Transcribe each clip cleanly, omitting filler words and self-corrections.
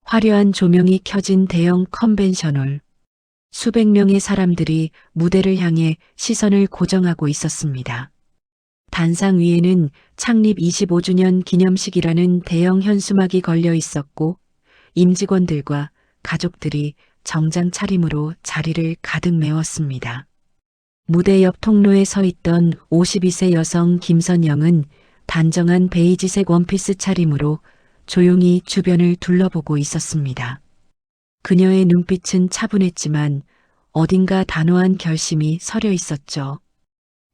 화려한 조명이 켜진 대형 컨벤션홀. 수백 명의 사람들이 무대를 향해 시선을 고정하고 있었습니다. 단상 위에는 창립 25주년 기념식이라는 대형 현수막이 걸려 있었고, 임직원들과 가족들이 정장 차림으로 자리를 가득 메웠습니다. 무대 옆 통로에 서 있던 52세 여성 김선영은 단정한 베이지색 원피스 차림으로 조용히 주변을 둘러보고 있었습니다. 그녀의 눈빛은 차분했지만 어딘가 단호한 결심이 서려 있었죠.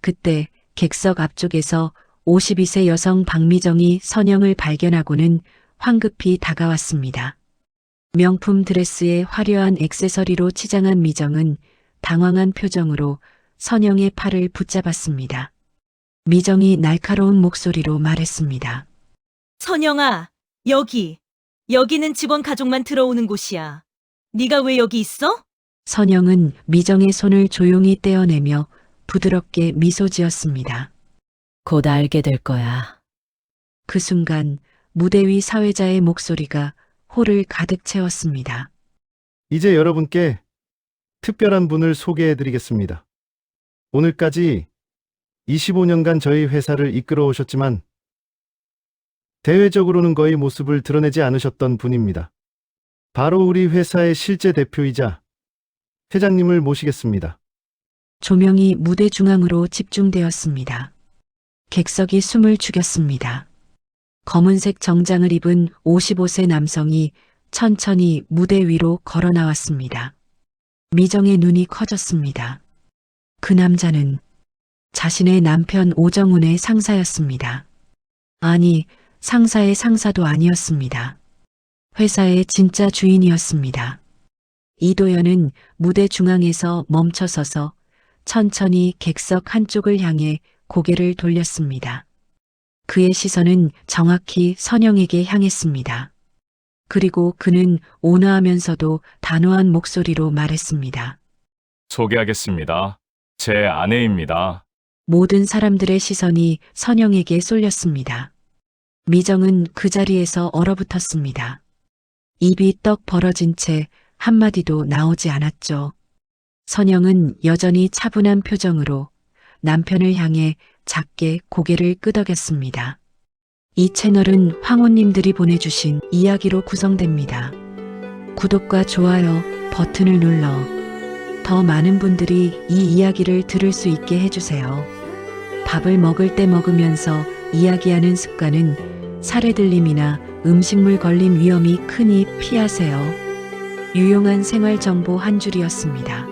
그때 객석 앞쪽에서 52세 여성 박미정이 선영을 발견하고는 황급히 다가왔습니다. 명품 드레스에 화려한 액세서리로 치장한 미정은 당황한 표정으로 선영의 팔을 붙잡았습니다. 미정이 날카로운 목소리로 말했습니다. 선영아, 여기는 직원 가족만 들어오는 곳이야. 네가 왜 여기 있어? 선영은 미정의 손을 조용히 떼어내며 부드럽게 미소 지었습니다. 곧 알게 될 거야. 그 순간 무대 위 사회자의 목소리가 홀을 가득 채웠습니다. 이제 여러분께 특별한 분을 소개해 드리겠습니다. 오늘까지 25년간 저희 회사를 이끌어 오셨지만 대외적으로는 거의 모습을 드러내지 않으셨던 분입니다. 바로 우리 회사의 실제 대표이자 회장님을 모시겠습니다. 조명이 무대 중앙으로 집중되었습니다. 객석이 숨을 죽였습니다. 검은색 정장을 입은 55세 남성이 천천히 무대 위로 걸어 나왔습니다. 미정의 눈이 커졌습니다. 그 남자는 자신의 남편 오정훈의 상사였습니다. 아니, 상사의 상사도 아니었습니다. 회사의 진짜 주인이었습니다. 이도연은 무대 중앙에서 멈춰서서 천천히 객석 한쪽을 향해 고개를 돌렸습니다. 그의 시선은 정확히 선영에게 향했습니다. 그리고 그는 온화하면서도 단호한 목소리로 말했습니다. 소개하겠습니다. 제 아내입니다. 모든 사람들의 시선이 선영에게 쏠렸습니다. 미정은 그 자리에서 얼어붙었습니다. 입이 떡 벌어진 채 한마디도 나오지 않았죠. 선영은 여전히 차분한 표정으로 남편을 향해 작게 고개를 끄덕였습니다. 이 채널은 황혼님들이 보내주신 이야기로 구성됩니다. 구독과 좋아요 버튼을 눌러 더 많은 분들이 이 이야기를 들을 수 있게 해주세요. 밥을 먹을 때 먹으면서 이야기하는 습관은 살해들림이나 음식물 걸림 위험이 크니 피하세요. 유용한 생활 정보 한 줄이었습니다.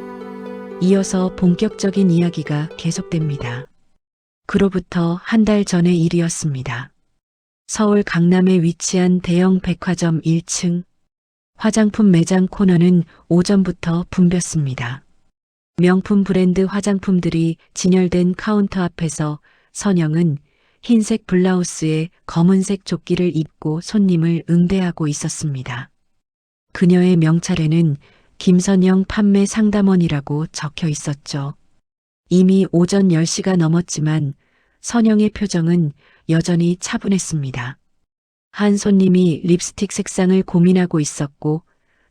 이어서 본격적인 이야기가 계속됩니다. 그로부터 한 달 전의 일이었습니다. 서울 강남에 위치한 대형 백화점 1층. 화장품 매장 코너는 오전부터 붐볐습니다. 명품 브랜드 화장품들이 진열된 카운터 앞에서 선영은 흰색 블라우스에 검은색 조끼를 입고 손님을 응대하고 있었습니다. 그녀의 명찰에는 김선영 판매 상담원이라고 적혀 있었죠. 이미 오전 10시가 넘었지만 선영의 표정은 여전히 차분했습니다. 한 손님이 립스틱 색상을 고민하고 있었고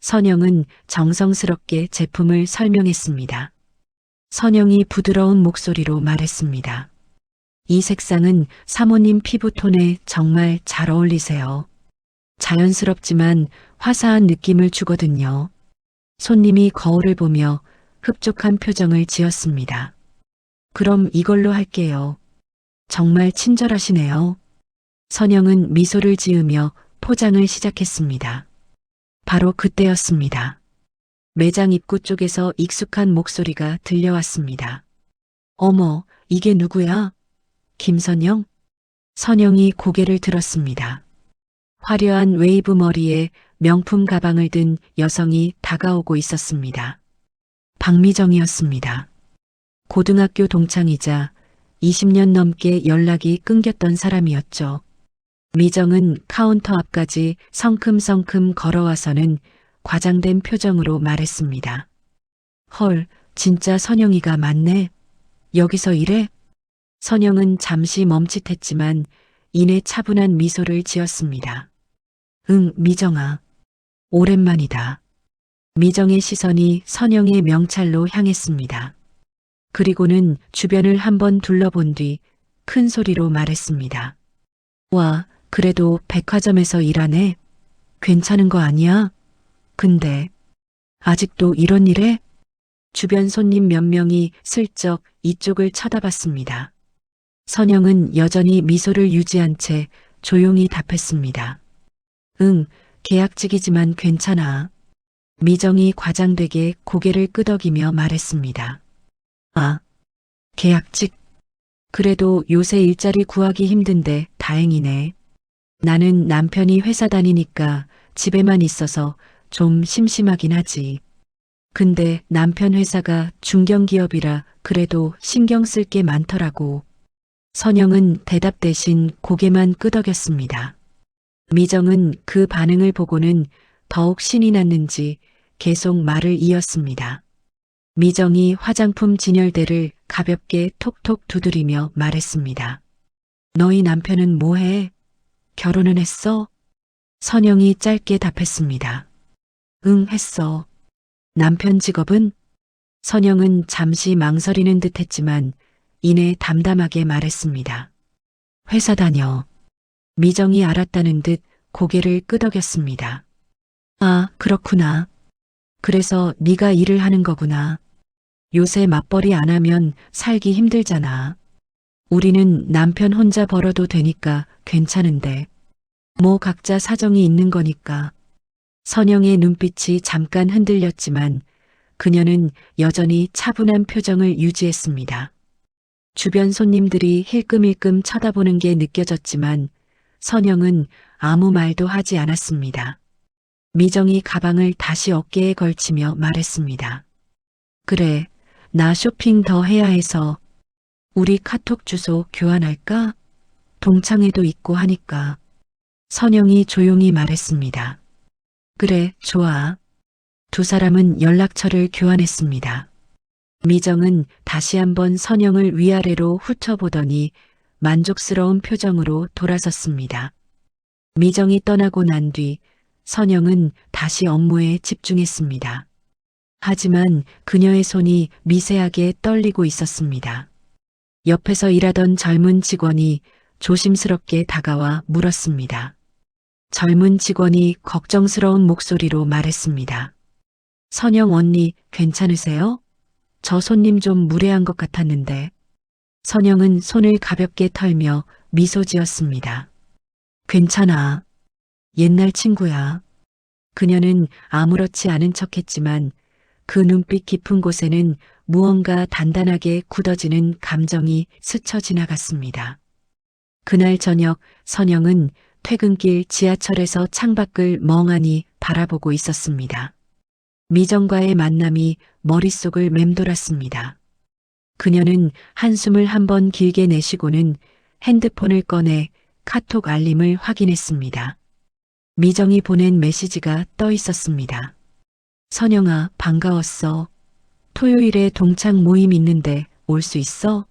선영은 정성스럽게 제품을 설명했습니다. 선영이 부드러운 목소리로 말했습니다. 이 색상은 사모님 피부톤에 정말 잘 어울리세요. 자연스럽지만 화사한 느낌을 주거든요. 손님이 거울을 보며 흡족한 표정을 지었습니다. 그럼 이걸로 할게요. 정말 친절하시네요. 선영은 미소를 지으며 포장을 시작했습니다. 바로 그때였습니다. 매장 입구 쪽에서 익숙한 목소리가 들려왔습니다. 어머, 이게 누구야? 김선영? 선영이 고개를 들었습니다. 화려한 웨이브 머리에 명품 가방을 든 여성이 다가오고 있었습니다. 박미정이었습니다. 고등학교 동창이자 20년 넘게 연락이 끊겼던 사람이었죠. 미정은 카운터 앞까지 성큼성큼 걸어와서는 과장된 표정으로 말했습니다. 헐, 진짜 선영이가 맞네. 여기서 일해? 선영은 잠시 멈칫했지만 이내 차분한 미소를 지었습니다. 응, 미정아. 오랜만이다. 미정의 시선이 선영의 명찰로 향했습니다. 그리고는 주변을 한번 둘러본 뒤 큰 소리로 말했습니다. 와, 그래도 백화점에서 일하네? 괜찮은 거 아니야? 근데 아직도 이런 일에? 주변 손님 몇 명이 슬쩍 이쪽을 쳐다봤습니다. 선영은 여전히 미소를 유지한 채 조용히 답했습니다. 응, 계약직이지만 괜찮아. 미정이 과장되게 고개를 끄덕이며 말했습니다. 아, 계약직? 그래도 요새 일자리 구하기 힘든데 다행이네. 나는 남편이 회사 다니니까 집에만 있어서 좀 심심하긴 하지. 근데 남편 회사가 중견기업이라 그래도 신경 쓸 게 많더라고. 선영은 대답 대신 고개만 끄덕였습니다. 미정은 그 반응을 보고는 더욱 신이 났는지 계속 말을 이었습니다. 미정이 화장품 진열대를 가볍게 톡톡 두드리며 말했습니다. 너희 남편은 뭐해? 결혼은 했어? 선영이 짧게 답했습니다. 응, 했어. 남편 직업은? 선영은 잠시 망설이는 듯 했지만 이내 담담하게 말했습니다. 회사 다녀. 미정이 알았다는 듯 고개를 끄덕였습니다. 아, 그렇구나. 그래서 네가 일을 하는 거구나. 요새 맞벌이 안 하면 살기 힘들잖아. 우리는 남편 혼자 벌어도 되니까 괜찮은데. 뭐 각자 사정이 있는 거니까. 선영의 눈빛이 잠깐 흔들렸지만 그녀는 여전히 차분한 표정을 유지했습니다. 주변 손님들이 힐끔힐끔 쳐다보는 게 느껴졌지만 선영은 아무 말도 하지 않았습니다. 미정이 가방을 다시 어깨에 걸치며 말했습니다. 그래, 나 쇼핑 더 해야 해서 우리 카톡 주소 교환할까? 동창회도 있고 하니까. 선영이 조용히 말했습니다. 그래, 좋아. 두 사람은 연락처를 교환했습니다. 미정은 다시 한번 선영을 위아래로 훑어보더니 만족스러운 표정으로 돌아섰습니다. 미정이 떠나고 난 뒤 선영은 다시 업무에 집중했습니다. 하지만 그녀의 손이 미세하게 떨리고 있었습니다. 옆에서 일하던 젊은 직원이 조심스럽게 다가와 물었습니다. 젊은 직원이 걱정스러운 목소리로 말했습니다. 선영 언니, 괜찮으세요? 저 손님 좀 무례한 것 같았는데. 선영은 손을 가볍게 털며 미소 지었습니다. 괜찮아. 옛날 친구야. 그녀는 아무렇지 않은 척했지만 그 눈빛 깊은 곳에는 무언가 단단하게 굳어지는 감정이 스쳐 지나갔습니다. 그날 저녁 선영은 퇴근길 지하철에서 창밖을 멍하니 바라보고 있었습니다. 미정과의 만남이 머릿속을 맴돌았습니다. 그녀는 한숨을 한번 길게 내쉬고는 핸드폰을 꺼내 카톡 알림을 확인했습니다. 미정이 보낸 메시지가 떠 있었습니다. 선영아, 반가웠어. 토요일에 동창 모임 있는데 올 수 있어?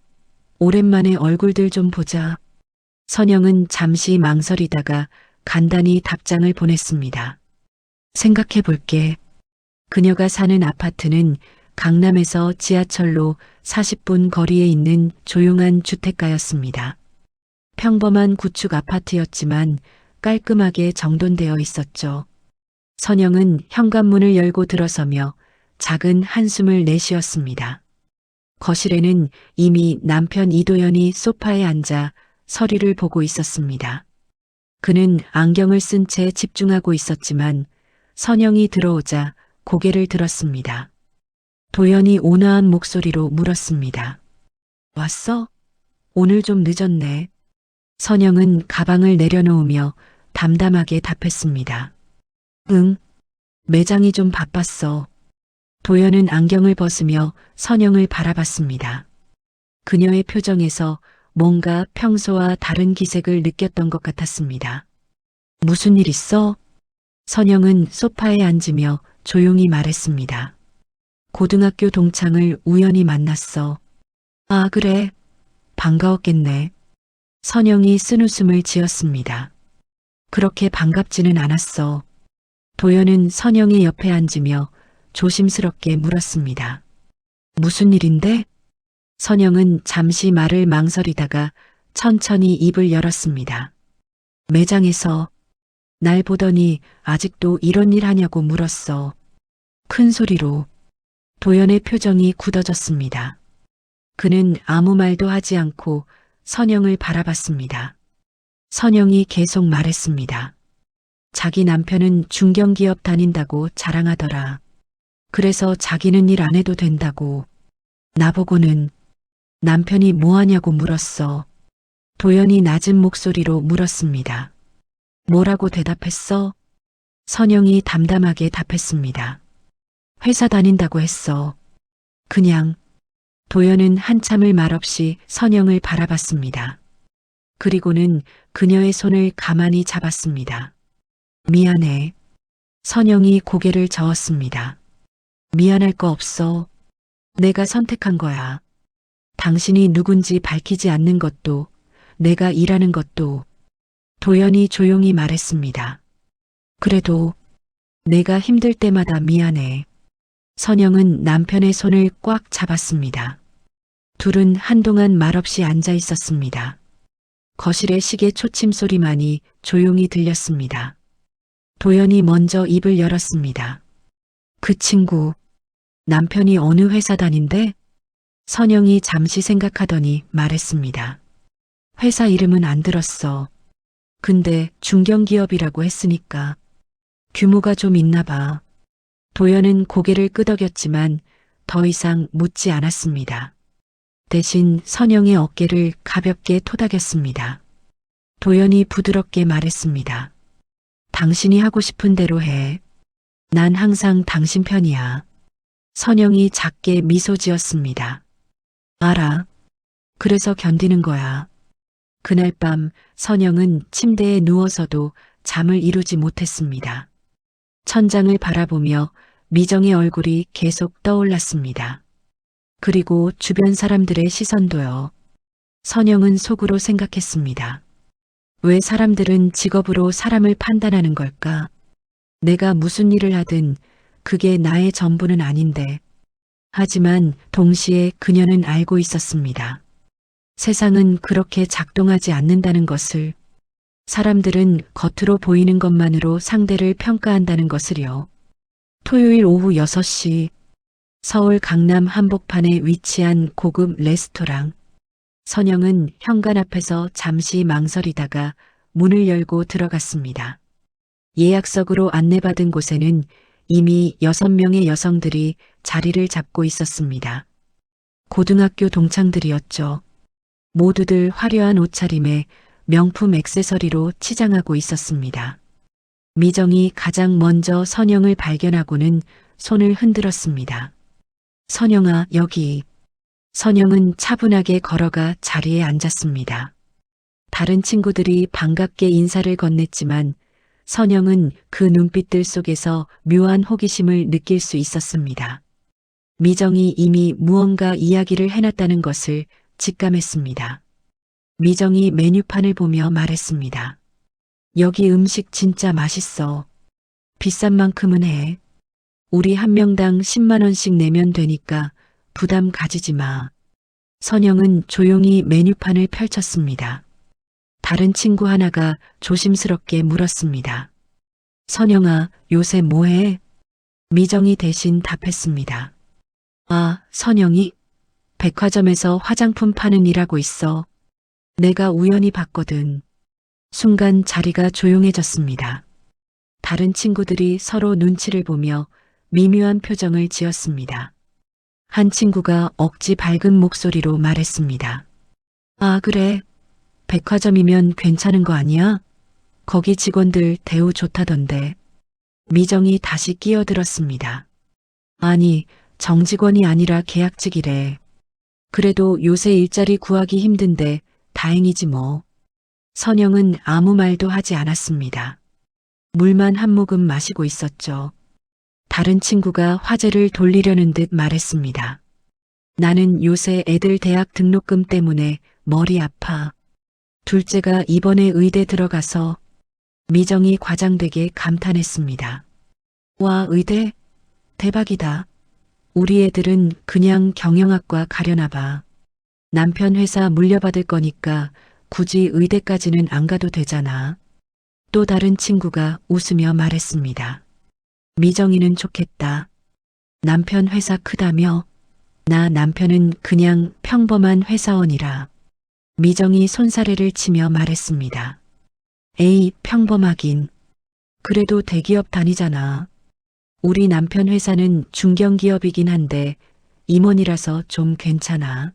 오랜만에 얼굴들 좀 보자. 선영은 잠시 망설이다가 간단히 답장을 보냈습니다. 생각해 볼게. 그녀가 사는 아파트는 강남에서 지하철로 40분 거리에 있는 조용한 주택가였습니다. 평범한 구축 아파트였지만 깔끔하게 정돈되어 있었죠. 선영은 현관문을 열고 들어서며 작은 한숨을 내쉬었습니다. 거실에는 이미 남편 이도현이 소파에 앉아 서류를 보고 있었습니다. 그는 안경을 쓴 채 집중하고 있었지만 선영이 들어오자 고개를 들었습니다. 도연이 온화한 목소리로 물었습니다. 왔어? 오늘 좀 늦었네. 선영은 가방을 내려놓으며 담담하게 답했습니다. 응, 매장이 좀 바빴어. 도연은 안경을 벗으며 선영을 바라봤습니다. 그녀의 표정에서 뭔가 평소와 다른 기색을 느꼈던 것 같았습니다. 무슨 일 있어? 선영은 소파에 앉으며 조용히 말했습니다. 고등학교 동창을 우연히 만났어. 아, 그래. 반가웠겠네. 선영이 쓴웃음을 지었습니다. 그렇게 반갑지는 않았어. 도연은 선영의 옆에 앉으며 조심스럽게 물었습니다. 무슨 일인데? 선영은 잠시 말을 망설이다가 천천히 입을 열었습니다. 매장에서 날 보더니 아직도 이런 일 하냐고 물었어. 큰 소리로. 도연의 표정이 굳어졌습니다. 그는 아무 말도 하지 않고 선영을 바라봤습니다. 선영이 계속 말했습니다. 자기 남편은 중견기업 다닌다고 자랑하더라. 그래서 자기는 일 안 해도 된다고. 나보고는 남편이 뭐 하냐고 물었어. 도연이 낮은 목소리로 물었습니다. 뭐라고 대답했어? 선영이 담담하게 답했습니다. 회사 다닌다고 했어. 그냥. 도연은 한참을 말없이 선영을 바라봤습니다. 그리고는 그녀의 손을 가만히 잡았습니다. 미안해. 선영이 고개를 저었습니다. 미안할 거 없어. 내가 선택한 거야. 당신이 누군지 밝히지 않는 것도, 내가 일하는 것도. 도연이 조용히 말했습니다. 그래도 내가 힘들 때마다 미안해. 선영은 남편의 손을 꽉 잡았습니다. 둘은 한동안 말없이 앉아 있었습니다. 거실의 시계 초침 소리만이 조용히 들렸습니다. 도연이 먼저 입을 열었습니다. 그 친구, 남편이 어느 회사 다닌대? 선영이 잠시 생각하더니 말했습니다. 회사 이름은 안 들었어. 근데 중견기업이라고 했으니까 규모가 좀 있나 봐. 도연은 고개를 끄덕였지만 더 이상 묻지 않았습니다. 대신 선영의 어깨를 가볍게 토닥였습니다. 도연이 부드럽게 말했습니다. 당신이 하고 싶은 대로 해. 난 항상 당신 편이야. 선영이 작게 미소 지었습니다. 알아. 그래서 견디는 거야. 그날 밤 선영은 침대에 누워서도 잠을 이루지 못했습니다. 천장을 바라보며 미정의 얼굴이 계속 떠올랐습니다. 그리고 주변 사람들의 시선도요. 선영은 속으로 생각했습니다. 왜 사람들은 직업으로 사람을 판단하는 걸까? 내가 무슨 일을 하든 그게 나의 전부는 아닌데. 하지만 동시에 그녀는 알고 있었습니다. 세상은 그렇게 작동하지 않는다는 것을. 사람들은 겉으로 보이는 것만으로 상대를 평가한다는 것을요. 토요일 오후 6시 서울 강남 한복판에 위치한 고급 레스토랑. 선영은 현관 앞에서 잠시 망설이다가 문을 열고 들어갔습니다. 예약석으로 안내받은 곳에는 이미 6명의 여성들이 자리를 잡고 있었습니다. 고등학교 동창들이었죠. 모두들 화려한 옷차림에 명품 액세서리로 치장하고 있었습니다. 미정이 가장 먼저 선영을 발견하고는 손을 흔들었습니다. 선영아, 여기. 선영은 차분하게 걸어가 자리에 앉았습니다. 다른 친구들이 반갑게 인사를 건넸지만 선영은 그 눈빛들 속에서 묘한 호기심을 느낄 수 있었습니다. 미정이 이미 무언가 이야기를 해놨다는 것을 직감했습니다. 미정이 메뉴판을 보며 말했습니다. 여기 음식 진짜 맛있어. 비싼 만큼은 해. 우리 한 명당 10만 원씩 내면 되니까 부담 가지지 마. 선영은 조용히 메뉴판을 펼쳤습니다. 다른 친구 하나가 조심스럽게 물었습니다. 선영아, 요새 뭐해? 미정이 대신 답했습니다. 아, 선영이? 백화점에서 화장품 파는 일하고 있어. 내가 우연히 봤거든. 순간 자리가 조용해졌습니다. 다른 친구들이 서로 눈치를 보며 미묘한 표정을 지었습니다. 한 친구가 억지 밝은 목소리로 말했습니다. 아, 그래. 백화점이면 괜찮은 거 아니야? 거기 직원들 대우 좋다던데. 미정이 다시 끼어들었습니다. 아니, 정직원이 아니라 계약직이래. 그래도 요새 일자리 구하기 힘든데 다행이지 뭐. 선영은 아무 말도 하지 않았습니다. 물만 한 모금 마시고 있었죠. 다른 친구가 화제를 돌리려는 듯 말했습니다. 나는 요새 애들 대학 등록금 때문에 머리 아파. 둘째가 이번에 의대 들어가서. 미정이 과장되게 감탄했습니다. 와, 의대? 대박이다. 우리 애들은 그냥 경영학과 가려나 봐. 남편 회사 물려받을 거니까 굳이 의대까지는 안 가도 되잖아. 또 다른 친구가 웃으며 말했습니다. 미정이는 좋겠다. 남편 회사 크다며? 나 남편은 그냥 평범한 회사원이라. 미정이 손사래를 치며 말했습니다. 에이, 평범하긴. 그래도 대기업 다니잖아. 우리 남편 회사는 중견기업이긴 한데 임원이라서 좀 괜찮아.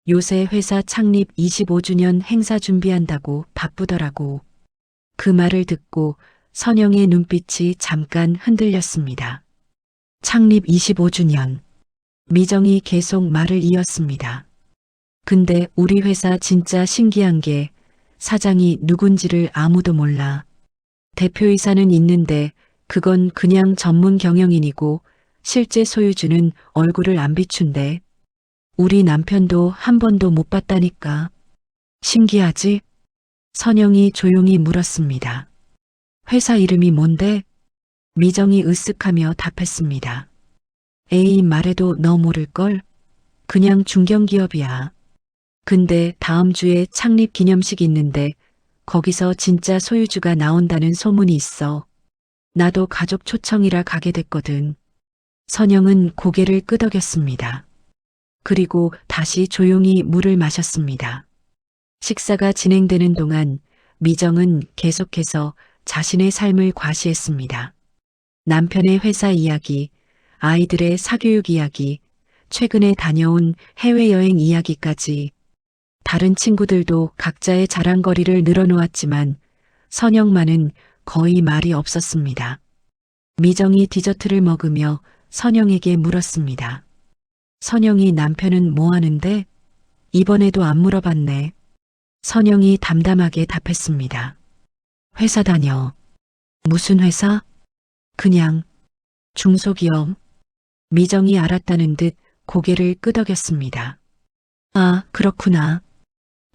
요새 회사 창립 25주년 행사 준비한다고 바쁘더라고. 그 말을 듣고 선영의 눈빛이 잠깐 흔들렸습니다. 창립 25주년. 미정이 계속 말을 이었습니다. 근데 우리 회사 진짜 신기한 게 사장이 누군지를 아무도 몰라. 대표이사는 있는데 그건 그냥 전문 경영인이고 실제 소유주는 얼굴을 안 비춘대. 우리 남편도 한 번도 못 봤다니까. 신기하지? 선영이 조용히 물었습니다. 회사 이름이 뭔데? 미정이 으쓱하며 답했습니다. 에이, 말해도 너 모를걸? 그냥 중견기업이야. 근데 다음 주에 창립 기념식 있는데 거기서 진짜 소유주가 나온다는 소문이 있어. 나도 가족 초청이라 가게 됐거든. 선영은 고개를 끄덕였습니다. 그리고 다시 조용히 물을 마셨습니다. 식사가 진행되는 동안 미정은 계속해서 자신의 삶을 과시했습니다. 남편의 회사 이야기, 아이들의 사교육 이야기, 최근에 다녀온 해외여행 이야기까지. 다른 친구들도 각자의 자랑거리를 늘어놓았지만 선영만은 거의 말이 없었습니다. 미정이 디저트를 먹으며 선영에게 물었습니다. 선영이 남편은 뭐 하는데? 이번에도 안 물어봤네. 선영이 담담하게 답했습니다. 회사 다녀. 무슨 회사? 그냥 중소기업. 미정이 알았다는 듯 고개를 끄덕였습니다. 아, 그렇구나.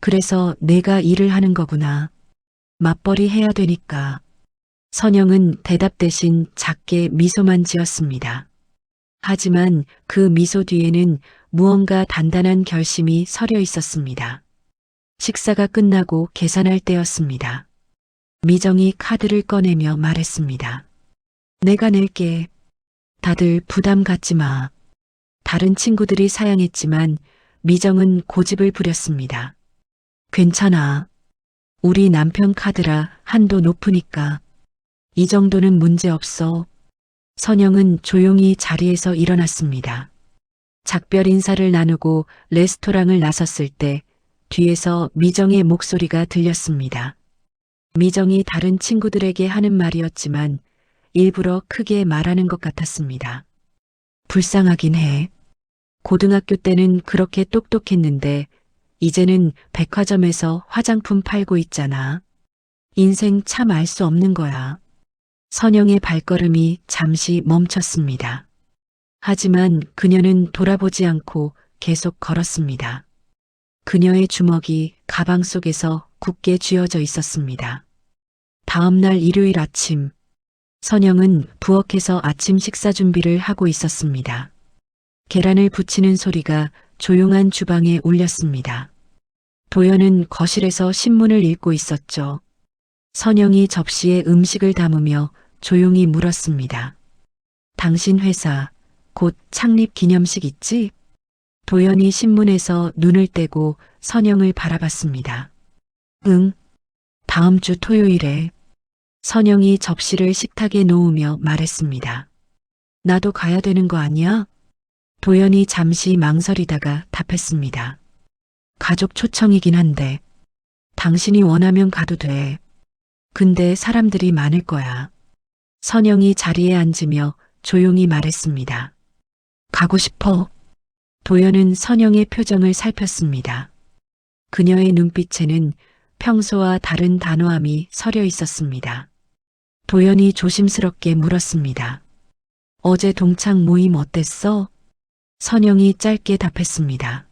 그래서 내가 일을 하는 거구나. 맞벌이 해야 되니까. 선영은 대답 대신 작게 미소만 지었습니다. 하지만 그 미소 뒤에는 무언가 단단한 결심이 서려 있었습니다. 식사가 끝나고 계산할 때였습니다. 미정이 카드를 꺼내며 말했습니다. 내가 낼게. 다들 부담 갖지 마. 다른 친구들이 사양했지만 미정은 고집을 부렸습니다. 괜찮아. 우리 남편 카드라 한도 높으니까. 이 정도는 문제 없어. 선영은 조용히 자리에서 일어났습니다. 작별 인사를 나누고 레스토랑을 나섰을 때 뒤에서 미정의 목소리가 들렸습니다. 미정이 다른 친구들에게 하는 말이었지만 일부러 크게 말하는 것 같았습니다. 불쌍하긴 해. 고등학교 때는 그렇게 똑똑했는데 이제는 백화점에서 화장품 팔고 있잖아. 인생 참 알 수 없는 거야. 선영의 발걸음이 잠시 멈췄습니다. 하지만 그녀는 돌아보지 않고 계속 걸었습니다. 그녀의 주먹이 가방 속에서 굳게 쥐어져 있었습니다. 다음 날 일요일 아침, 선영은 부엌에서 아침 식사 준비를 하고 있었습니다. 계란을 부치는 소리가 조용한 주방에 울렸습니다. 도연은 거실에서 신문을 읽고 있었죠. 선영이 접시에 음식을 담으며 조용히 물었습니다. 당신 회사 곧 창립 기념식 있지? 도연이 신문에서 눈을 떼고 선영을 바라봤습니다. 응, 다음 주 토요일에. 선영이 접시를 식탁에 놓으며 말했습니다. 나도 가야 되는 거 아니야? 도연이 잠시 망설이다가 답했습니다. 가족 초청이긴 한데 당신이 원하면 가도 돼. 근데 사람들이 많을 거야. 선영이 자리에 앉으며 조용히 말했습니다. 가고 싶어. 도연은 선영의 표정을 살폈습니다. 그녀의 눈빛에는 평소와 다른 단호함이 서려 있었습니다. 도연이 조심스럽게 물었습니다. 어제 동창 모임 어땠어? 선영이 짧게 답했습니다.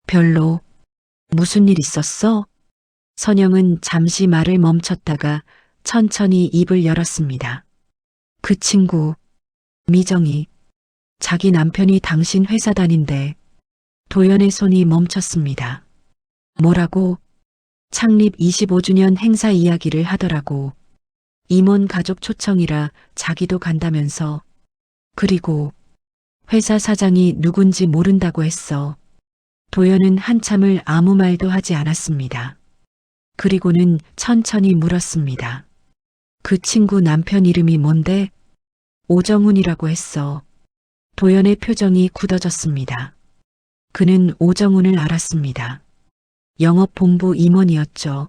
별로. 무슨 일 있었어? 선영은 잠시 말을 멈췄다가 천천히 입을 열었습니다. 그 친구, 미정이 자기 남편이 당신 회사 다닌대. 도연의 손이 멈췄습니다. 뭐라고? 창립 25주년 행사 이야기를 하더라고. 임원 가족 초청이라 자기도 간다면서. 그리고 회사 사장이 누군지 모른다고 했어. 도연은 한참을 아무 말도 하지 않았습니다. 그리고는 천천히 물었습니다. 그 친구 남편 이름이 뭔데? 오정훈이라고 했어. 도연의 표정이 굳어졌습니다. 그는 오정훈을 알았습니다. 영업본부 임원이었죠.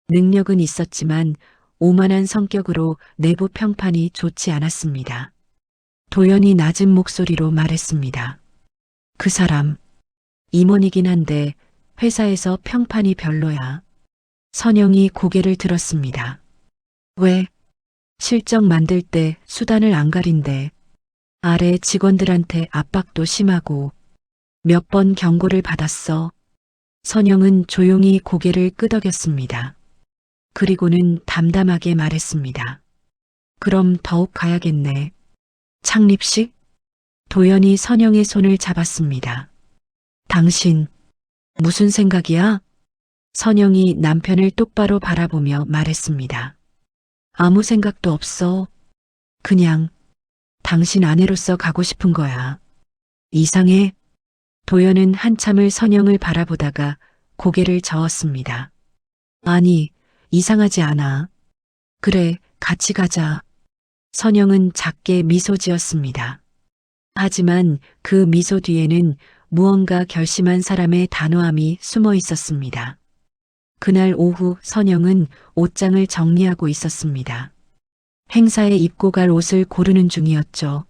능력은 있었지만 오만한 성격으로 내부 평판이 좋지 않았습니다. 도연이 낮은 목소리로 말했습니다. 그 사람, 임원이긴 한데 회사에서 평판이 별로야. 선영이 고개를 들었습니다. 왜? 실적 만들 때 수단을 안 가린대. 아래 직원들한테 압박도 심하고 몇 번 경고를 받았어. 선영은 조용히 고개를 끄덕였습니다. 그리고는 담담하게 말했습니다. 그럼 더욱 가야겠네. 창립식? 도연이 선영의 손을 잡았습니다. 당신, 무슨 생각이야? 선영이 남편을 똑바로 바라보며 말했습니다. 아무 생각도 없어. 그냥 당신 아내로서 가고 싶은 거야. 이상해. 도연은 한참을 선영을 바라보다가 고개를 저었습니다. 아니, 이상하지 않아. 그래, 같이 가자. 선영은 작게 미소 지었습니다. 하지만 그 미소 뒤에는 무언가 결심한 사람의 단호함이 숨어 있었습니다. 그날 오후 선영은 옷장을 정리하고 있었습니다. 행사에 입고 갈 옷을 고르는 중이었죠.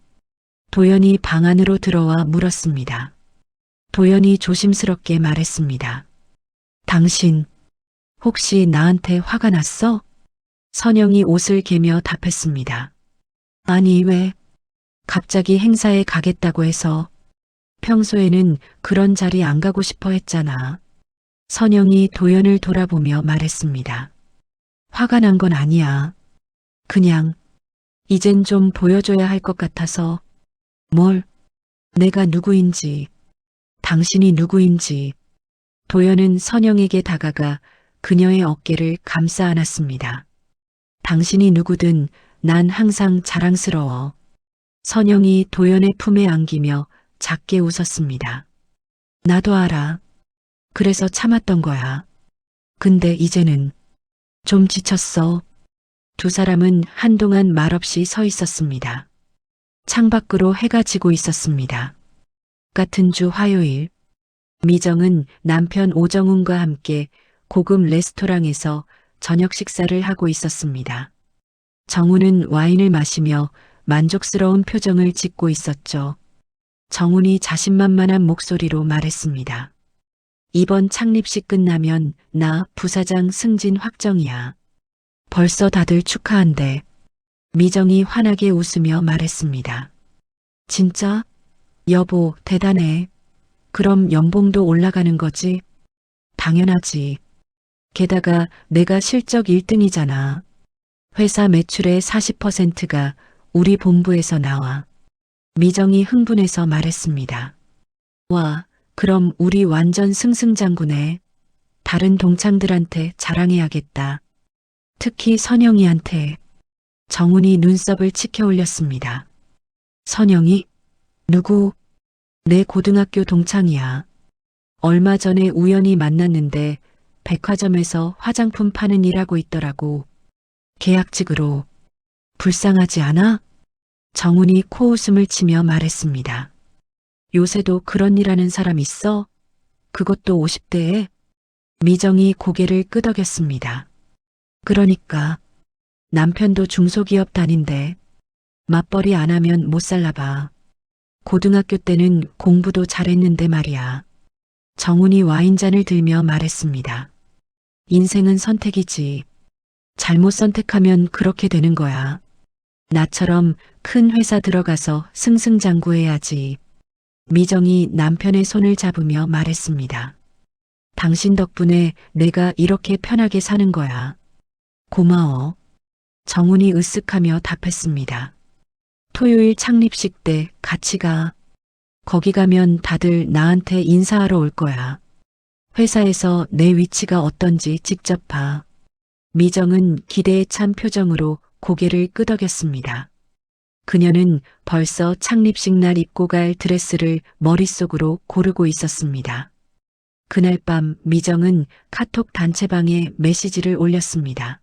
도연이 방 안으로 들어와 물었습니다. 도연이 조심스럽게 말했습니다. 당신, 혹시 나한테 화가 났어? 선영이 옷을 개며 답했습니다. 아니, 왜? 갑자기 행사에 가겠다고 해서. 평소에는 그런 자리 안 가고 싶어 했잖아. 선영이 도연을 돌아보며 말했습니다. 화가 난 건 아니야. 그냥 이젠 좀 보여줘야 할 것 같아서. 뭘? 내가 누구인지, 당신이 누구인지. 도연은 선영에게 다가가 그녀의 어깨를 감싸 안았습니다. 당신이 누구든 난 항상 자랑스러워. 선영이 도연의 품에 안기며 작게 웃었습니다. 나도 알아. 그래서 참았던 거야. 근데 이제는 좀 지쳤어. 두 사람은 한동안 말없이 서 있었습니다. 창밖으로 해가 지고 있었습니다. 같은 주 화요일, 미정은 남편 오정훈과 함께 고급 레스토랑에서 저녁 식사를 하고 있었습니다. 정훈은 와인을 마시며 만족스러운 표정을 짓고 있었죠. 정훈이 자신만만한 목소리로 말했습니다. 이번 창립식 끝나면 나 부사장 승진 확정이야. 벌써 다들 축하한대. 미정이 환하게 웃으며 말했습니다. 진짜? 여보, 대단해. 그럼 연봉도 올라가는 거지? 당연하지. 게다가 내가 실적 1등이잖아. 회사 매출의 40%가 우리 본부에서 나와. 미정이 흥분해서 말했습니다. 와, 그럼 우리 완전 승승장구네. 다른 동창들한테 자랑해야겠다. 특히 선영이한테. 정훈이 눈썹을 치켜 올렸습니다. 선영이? 누구? 내 고등학교 동창이야. 얼마 전에 우연히 만났는데 백화점에서 화장품 파는 일 하고 있더라고. 계약직으로. 불쌍하지 않아? 정훈이 코웃음을 치며 말했습니다. 요새도 그런 일 하는 사람 있어? 그것도 50대에? 미정이 고개를 끄덕였습니다. 그러니까 남편도 중소기업 다닌대. 맞벌이 안 하면 못 살나 봐. 고등학교 때는 공부도 잘했는데 말이야. 정훈이 와인잔을 들며 말했습니다. 인생은 선택이지. 잘못 선택하면 그렇게 되는 거야. 나처럼 큰 회사 들어가서 승승장구해야지. 미정이 남편의 손을 잡으며 말했습니다. 당신 덕분에 내가 이렇게 편하게 사는 거야. 고마워. 정훈이 으쓱하며 답했습니다. 토요일 창립식 때 같이 가. 거기 가면 다들 나한테 인사하러 올 거야. 회사에서 내 위치가 어떤지 직접 봐. 미정은 기대에 찬 표정으로 고개를 끄덕였습니다. 그녀는 벌써 창립식 날 입고 갈 드레스를 머릿속으로 고르고 있었습니다. 그날 밤 미정은 카톡 단체방에 메시지를 올렸습니다.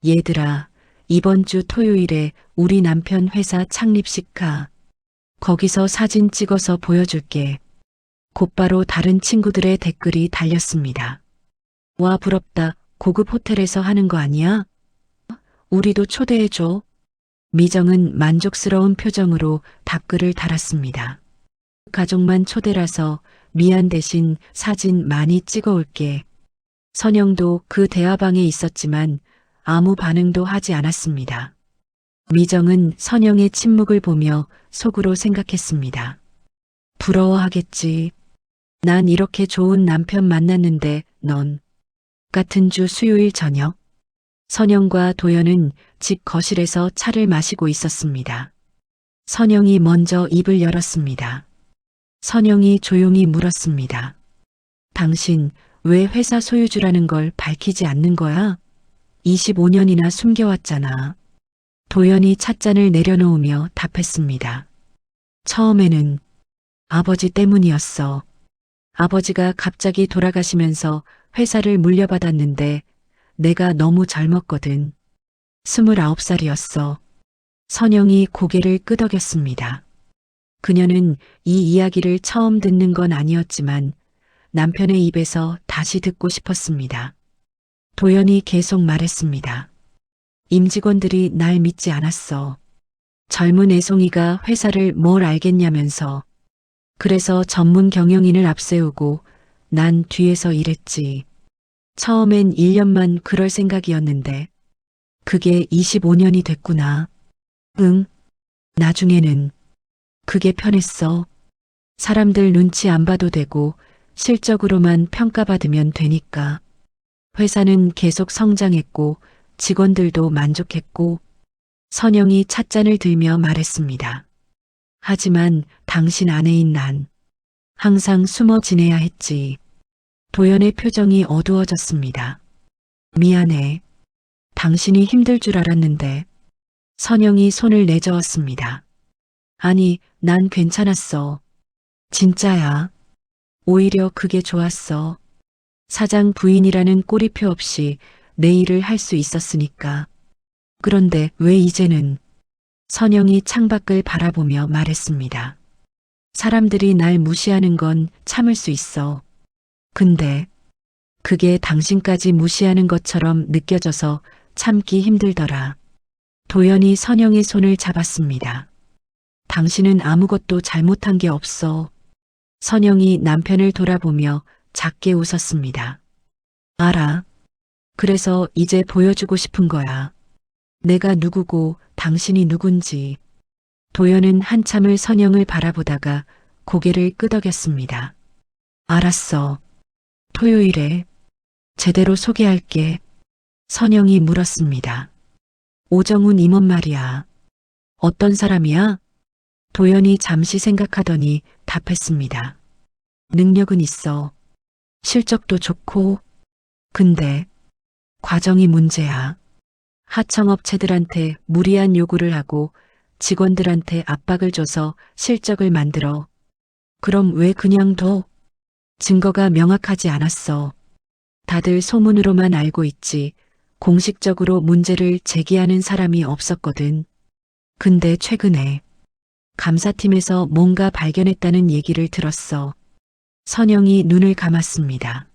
얘들아, 이번 주 토요일에 우리 남편 회사 창립식 가. 거기서 사진 찍어서 보여줄게. 곧바로 다른 친구들의 댓글이 달렸습니다. 와, 부럽다. 고급 호텔에서 하는 거 아니야? 우리도 초대해줘. 미정은 만족스러운 표정으로 답글을 달았습니다. 가족만 초대라서 미안 대신 사진 많이 찍어올게. 선영도 그 대화방에 있었지만 아무 반응도 하지 않았습니다. 미정은 선영의 침묵을 보며 속으로 생각했습니다. 부러워하겠지. 난 이렇게 좋은 남편 만났는데 넌. 같은 주 수요일 저녁, 선영과 도연은 집 거실에서 차를 마시고 있었습니다. 선영이 먼저 입을 열었습니다. 선영이 조용히 물었습니다. 당신 왜 회사 소유주라는 걸 밝히지 않는 거야? 25년이나 숨겨왔잖아. 도연이 찻잔을 내려놓으며 답했습니다. 처음에는 아버지 때문이었어. 아버지가 갑자기 돌아가시면서 회사를 물려받았는데 내가 너무 젊었거든. 29살이었어. 선영이 고개를 끄덕였습니다. 그녀는 이 이야기를 처음 듣는 건 아니었지만 남편의 입에서 다시 듣고 싶었습니다. 도연이 계속 말했습니다. 임직원들이 날 믿지 않았어. 젊은 애송이가 회사를 뭘 알겠냐면서. 그래서 전문 경영인을 앞세우고 난 뒤에서 일했지. 처음엔 1년만 그럴 생각이었는데 그게 25년이 됐구나. 응. 나중에는 그게 편했어. 사람들 눈치 안 봐도 되고 실적으로만 평가받으면 되니까. 회사는 계속 성장했고 직원들도 만족했고. 선영이 찻잔을 들며 말했습니다. 하지만 당신 아내인 난 항상 숨어 지내야 했지. 도연의 표정이 어두워졌습니다. 미안해. 당신이 힘들 줄 알았는데. 선영이 손을 내저었습니다. 아니, 난 괜찮았어. 진짜야. 오히려 그게 좋았어. 사장 부인이라는 꼬리표 없이 내 일을 할 수 있었으니까. 그런데 왜 이제는? 선영이 창밖을 바라보며 말했습니다. 사람들이 날 무시하는 건 참을 수 있어. 근데 그게 당신까지 무시하는 것처럼 느껴져서 참기 힘들더라. 도연이 선영의 손을 잡았습니다. 당신은 아무것도 잘못한 게 없어. 선영이 남편을 돌아보며 작게 웃었습니다. 알아. 그래서 이제 보여주고 싶은 거야. 내가 누구고 당신이 누군지. 도연은 한참을 선영을 바라보다가 고개를 끄덕였습니다. 알았어. 토요일에 제대로 소개할게. 선영이 물었습니다. 오정훈 임원 말이야. 어떤 사람이야? 도연이 잠시 생각하더니 답했습니다. 능력은 있어. 실적도 좋고. 근데 과정이 문제야. 하청업체들한테 무리한 요구를 하고 직원들한테 압박을 줘서 실적을 만들어. 그럼 왜 그냥 둬? 증거가 명확하지 않았어. 다들 소문으로만 알고 있지. 공식적으로 문제를 제기하는 사람이 없었거든. 근데 최근에 감사팀에서 뭔가 발견했다는 얘기를 들었어. 선영이 눈을 감았습니다.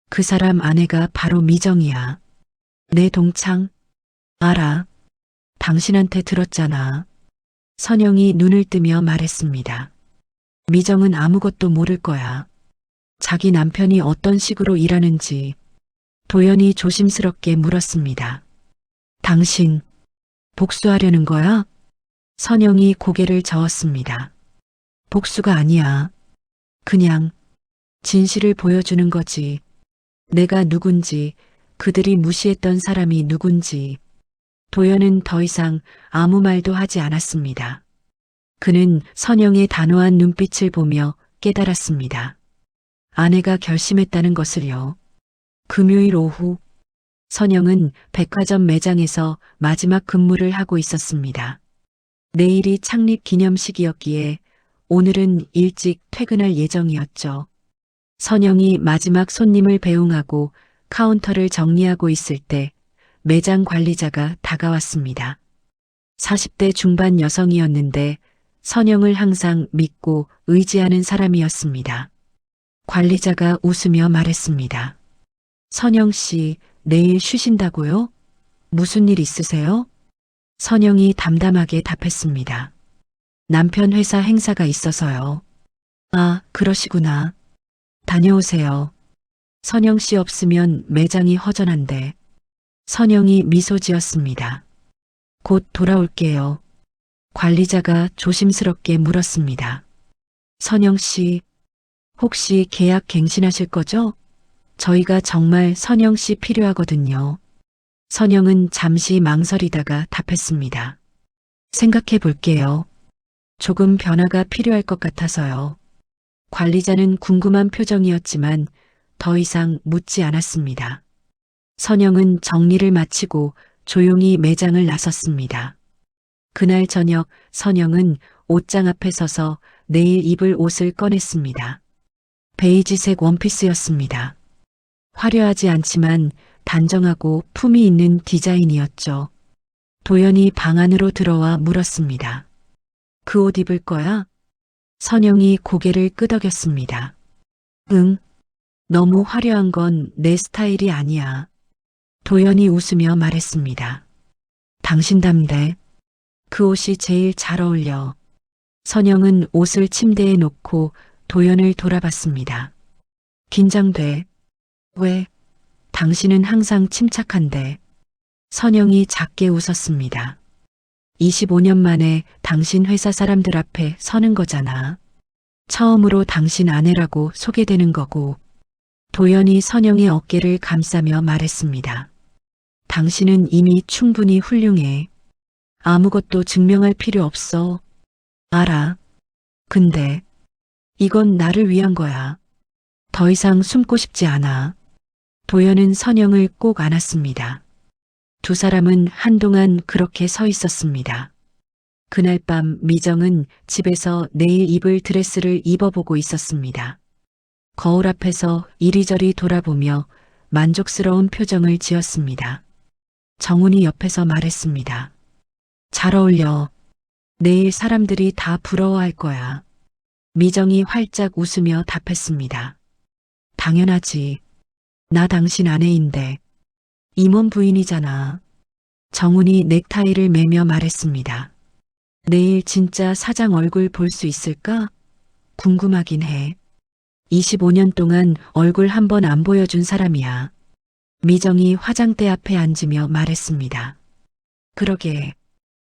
그 사람 아내가 바로 미정이야. 내 동창. 알아. 당신한테 들었잖아. 선영이 눈을 뜨며 말했습니다. 미정은 아무것도 모를 거야. 자기 남편이 어떤 식으로 일하는지. 도연이 조심스럽게 물었습니다. 당신 복수하려는 거야? 선영이 고개를 저었습니다. 복수가 아니야. 그냥 진실을 보여주는 거지. 내가 누군지, 그들이 무시했던 사람이 누군지. 도연은 더 이상 아무 말도 하지 않았습니다. 그는 선영의 단호한 눈빛을 보며 깨달았습니다. 아내가 결심했다는 것을요. 금요일 오후, 선영은 백화점 매장에서 마지막 근무를 하고 있었습니다. 내일이 창립 기념식이었기에 오늘은 일찍 퇴근할 예정이었죠. 선영이 마지막 손님을 배웅하고 카운터를 정리하고 있을 때 매장 관리자가 다가왔습니다. 40대 중반 여성이었는데 선영을 항상 믿고 의지하는 사람이었습니다. 관리자가 웃으며 말했습니다. 선영 씨, 내일 쉬신다고요? 무슨 일 있으세요? 선영이 담담하게 답했습니다. 남편 회사 행사가 있어서요. 아, 그러시구나. 다녀오세요. 선영 씨 없으면 매장이 허전한데. 선영이 미소 지었습니다. 곧 돌아올게요. 관리자가 조심스럽게 물었습니다. 선영 씨, 혹시 계약 갱신하실 거죠? 저희가 정말 선영 씨 필요하거든요. 선영은 잠시 망설이다가 답했습니다. 생각해 볼게요. 조금 변화가 필요할 것 같아서요. 관리자는 궁금한 표정이었지만 더 이상 묻지 않았습니다. 선영은 정리를 마치고 조용히 매장을 나섰습니다. 그날 저녁 선영은 옷장 앞에 서서 내일 입을 옷을 꺼냈습니다. 베이지색 원피스였습니다. 화려하지 않지만 단정하고 품이 있는 디자인이었죠. 도연이 방 안으로 들어와 물었습니다. 그 옷 입을 거야? 선영이 고개를 끄덕였습니다. 응. 너무 화려한 건 내 스타일이 아니야. 도연이 웃으며 말했습니다. 당신답네. 그 옷이 제일 잘 어울려. 선영은 옷을 침대에 놓고 도연을 돌아봤습니다. 긴장돼. 왜? 당신은 항상 침착한데. 선영이 작게 웃었습니다. 25년 만에 당신 회사 사람들 앞에 서는 거잖아. 처음으로 당신 아내라고 소개되는 거고. 도연이 선영의 어깨를 감싸며 말했습니다. 당신은 이미 충분히 훌륭해. 아무것도 증명할 필요 없어. 알아. 근데 이건 나를 위한 거야. 더 이상 숨고 싶지 않아. 도연은 선영을 꼭 안았습니다. 두 사람은 한동안 그렇게 서 있었습니다. 그날 밤 미정은 집에서 내일 입을 드레스를 입어보고 있었습니다. 거울 앞에서 이리저리 돌아보며 만족스러운 표정을 지었습니다. 정훈이 옆에서 말했습니다. 잘 어울려. 내일 사람들이 다 부러워할 거야. 미정이 활짝 웃으며 답했습니다. 당연하지. 나 당신 아내인데. 임원 부인이잖아. 정훈이 넥타이를 매며 말했습니다. 내일 진짜 사장 얼굴 볼 수 있을까? 궁금하긴 해. 25년 동안 얼굴 한 번 안 보여준 사람이야. 미정이 화장대 앞에 앉으며 말했습니다. 그러게.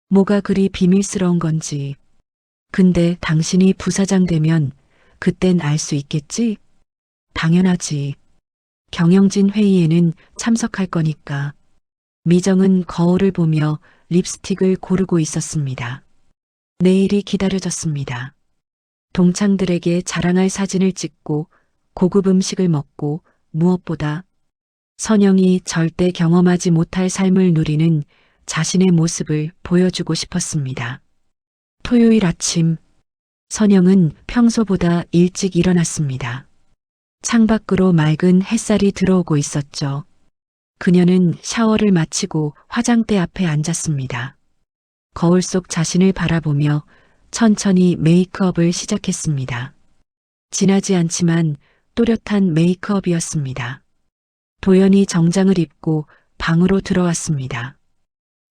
뭐가 그리 비밀스러운 건지. 근데 당신이 부사장 되면 그땐 알 수 있겠지? 당연하지. 경영진 회의에는 참석할 거니까. 미정은 거울을 보며 립스틱을 고르고 있었습니다. 내일이 기다려졌습니다. 동창들에게 자랑할 사진을 찍고 고급 음식을 먹고 무엇보다 선영이 절대 경험하지 못할 삶을 누리는 자신의 모습을 보여주고 싶었습니다. 토요일 아침, 선영은 평소보다 일찍 일어났습니다. 창밖으로 맑은 햇살이 들어오고 있었죠. 그녀는 샤워를 마치고 화장대 앞에 앉았습니다. 거울 속 자신을 바라보며 천천히 메이크업을 시작했습니다. 진하지 않지만 또렷한 메이크업이었습니다. 도연이 정장을 입고 방으로 들어왔습니다.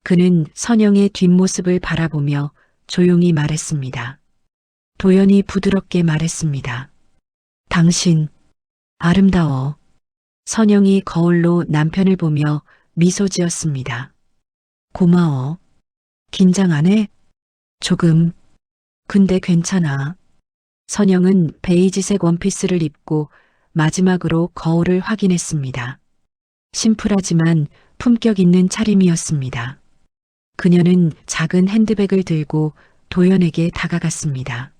그는 선영의 뒷모습을 바라보며 조용히 말했습니다. 도연이 부드럽게 말했습니다. 당신, 아름다워. 선영이 거울로 남편을 보며 미소 지었습니다. 고마워. 긴장 안 해? 조금. 근데 괜찮아. 선영은 베이지색 원피스를 입고 마지막으로 거울을 확인했습니다. 심플하지만 품격 있는 차림이었습니다. 그녀는 작은 핸드백을 들고 도연에게 다가갔습니다.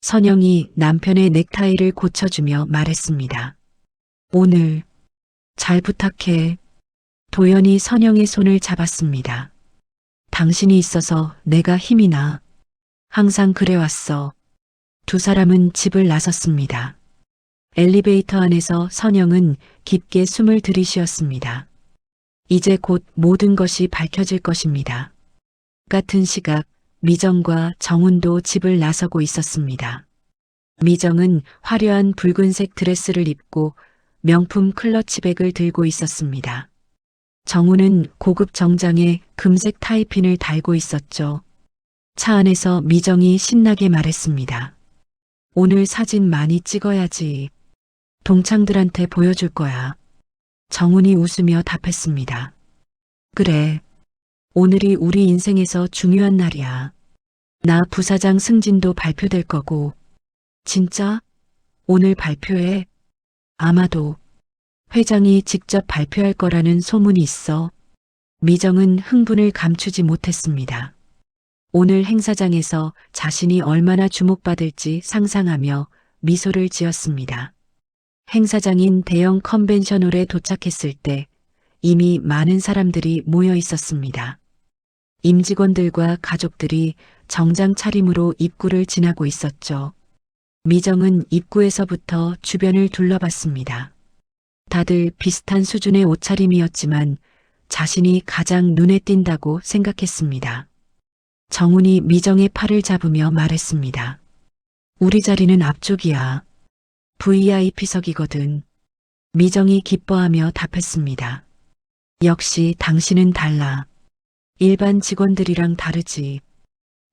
선영이 남편의 넥타이를 고쳐주며 말했습니다. 오늘 잘 부탁해. 도연이 선영의 손을 잡았습니다. 당신이 있어서 내가 힘이 나. 항상 그래왔어. 두 사람은 집을 나섰습니다. 엘리베이터 안에서 선영은 깊게 숨을 들이쉬었습니다. 이제 곧 모든 것이 밝혀질 것입니다. 같은 시각 미정과 정훈도 집을 나서고 있었습니다. 미정은 화려한 붉은색 드레스를 입고 명품 클러치백을 들고 있었습니다. 정훈은 고급 정장에 금색 타이핀을 달고 있었죠. 차 안에서 미정이 신나게 말했습니다. 오늘 사진 많이 찍어야지. 동창들한테 보여줄 거야. 정훈이 웃으며 답했습니다. 그래. 오늘이 우리 인생에서 중요한 날이야. 나 부사장 승진도 발표될 거고. 진짜? 오늘 발표해? 아마도 회장이 직접 발표할 거라는 소문이 있어. 미정은 흥분을 감추지 못했습니다. 오늘 행사장에서 자신이 얼마나 주목받을지 상상하며 미소를 지었습니다. 행사장인 대형 컨벤션홀에 도착했을 때 이미 많은 사람들이 모여 있었습니다. 임직원들과 가족들이 정장 차림으로 입구를 지나고 있었죠. 미정은 입구에서부터 주변을 둘러봤습니다. 다들 비슷한 수준의 옷차림이었지만 자신이 가장 눈에 띈다고 생각했습니다. 정훈이 미정의 팔을 잡으며 말했습니다. 우리 자리는 앞쪽이야. VIP석이거든. 미정이 기뻐하며 답했습니다. 역시 당신은 달라. 일반 직원들이랑 다르지.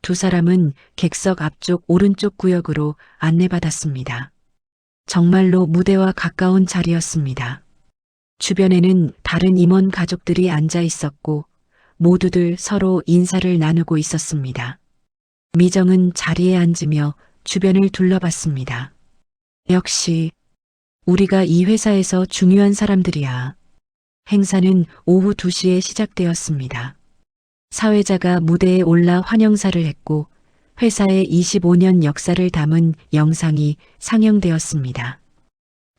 두 사람은 객석 앞쪽 오른쪽 구역으로 안내받았습니다. 정말로 무대와 가까운 자리였습니다. 주변에는 다른 임원 가족들이 앉아 있었고 모두들 서로 인사를 나누고 있었습니다. 미정은 자리에 앉으며 주변을 둘러봤습니다. 역시 우리가 이 회사에서 중요한 사람들이야. 행사는 오후 2시에 시작되었습니다. 사회자가 무대에 올라 환영사를 했고 회사의 25년 역사를 담은 영상이 상영되었습니다.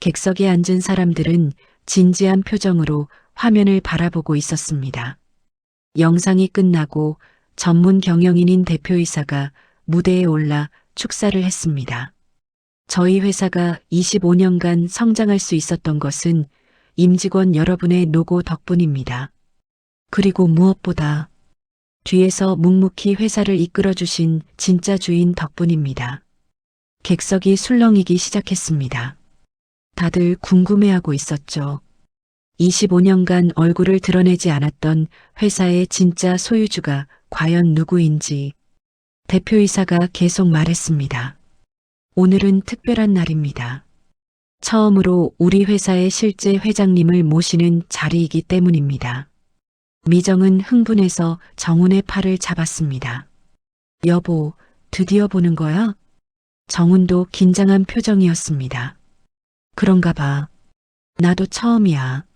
객석에 앉은 사람들은 진지한 표정으로 화면을 바라보고 있었습니다. 영상이 끝나고 전문 경영인인 대표이사가 무대에 올라 축사를 했습니다. 저희 회사가 25년간 성장할 수 있었던 것은 임직원 여러분의 노고 덕분입니다. 그리고 무엇보다 뒤에서 묵묵히 회사를 이끌어주신 진짜 주인 덕분입니다. 객석이 술렁이기 시작했습니다. 다들 궁금해하고 있었죠. 25년간 얼굴을 드러내지 않았던 회사의 진짜 소유주가 과연 누구인지. 대표이사가 계속 말했습니다. 오늘은 특별한 날입니다. 처음으로 우리 회사의 실제 회장님을 모시는 자리이기 때문입니다. 미정은 흥분해서 정훈의 팔을 잡았습니다. 여보, 드디어 보는 거야? 정훈도 긴장한 표정이었습니다. 그런가 봐. 나도 처음이야.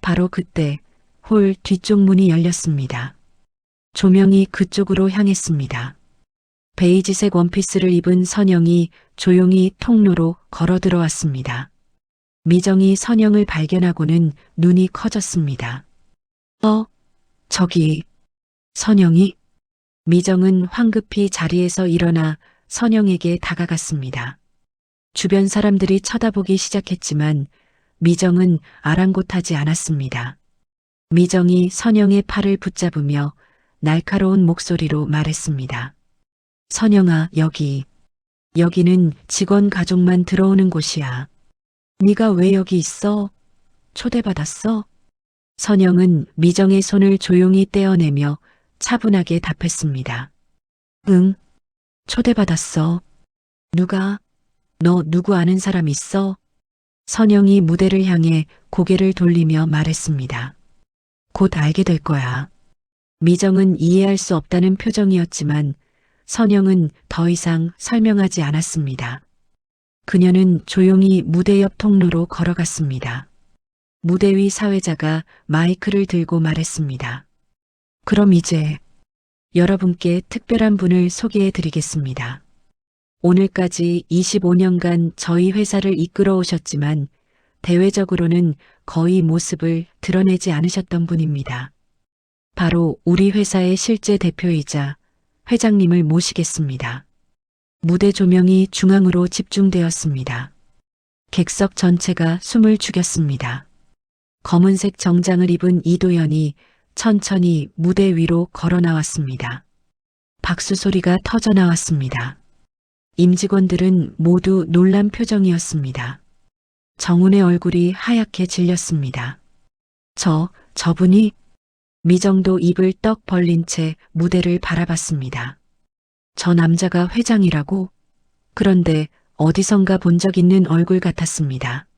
바로 그때 홀 뒤쪽 문이 열렸습니다. 조명이 그쪽으로 향했습니다. 베이지색 원피스를 입은 선영이 조용히 통로로 걸어 들어왔습니다. 미정이 선영을 발견하고는 눈이 커졌습니다. 저기, 선영이? 미정은 황급히 자리에서 일어나 선영에게 다가갔습니다. 주변 사람들이 쳐다보기 시작했지만 미정은 아랑곳하지 않았습니다. 미정이 선영의 팔을 붙잡으며 날카로운 목소리로 말했습니다. 선영아, 여기는 직원 가족만 들어오는 곳이야. 네가 왜 여기 있어? 초대받았어? 선영은 미정의 손을 조용히 떼어내며 차분하게 답했습니다. 응, 초대받았어. 누가? 너 누구 아는 사람 있어? 선영이 무대를 향해 고개를 돌리며 말했습니다. 곧 알게 될 거야. 미정은 이해할 수 없다는 표정이었지만 선영은 더 이상 설명하지 않았습니다. 그녀는 조용히 무대 옆 통로로 걸어갔습니다. 무대 위 사회자가 마이크를 들고 말했습니다. 그럼 이제 여러분께 특별한 분을 소개해 드리겠습니다. 오늘까지 25년간 저희 회사를 이끌어 오셨지만 대외적으로는 거의 모습을 드러내지 않으셨던 분입니다. 바로 우리 회사의 실제 대표이자 회장님을 모시겠습니다. 무대 조명이 중앙으로 집중되었습니다. 객석 전체가 숨을 죽였습니다. 검은색 정장을 입은 이도현이 천천히 무대 위로 걸어 나왔습니다. 박수 소리가 터져 나왔습니다. 임직원들은 모두 놀란 표정이었습니다. 정훈의 얼굴이 하얗게 질렸습니다. 저분이 미정도 입을 떡 벌린 채 무대를 바라봤습니다. 저 남자가 회장이라고? 그런데 어디선가 본 적 있는 얼굴 같았습니다.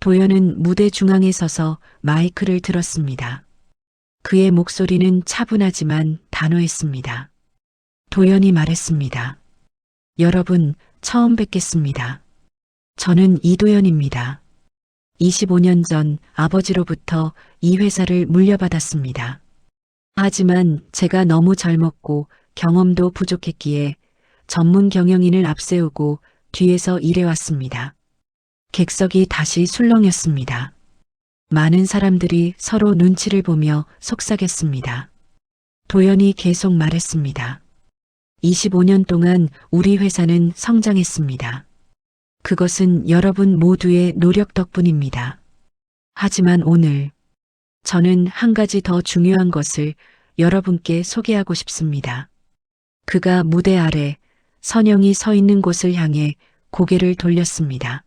도연은 무대 중앙에 서서 마이크를 들었습니다. 그의 목소리는 차분하지만 단호했습니다. 도연이 말했습니다. 여러분, 처음 뵙겠습니다. 저는 이도연입니다. 25년 전 아버지로부터 이 회사를 물려받았습니다. 하지만 제가 너무 젊었고 경험도 부족했기에 전문 경영인을 앞세우고 뒤에서 일해왔습니다. 객석이 다시 술렁였습니다. 많은 사람들이 서로 눈치를 보며 속삭였습니다. 도연이 계속 말했습니다. 25년 동안 우리 회사는 성장했습니다. 그것은 여러분 모두의 노력 덕분입니다. 하지만 오늘 저는 한 가지 더 중요한 것을 여러분께 소개하고 싶습니다. 그가 무대 아래 선영이 서 있는 곳을 향해 고개를 돌렸습니다.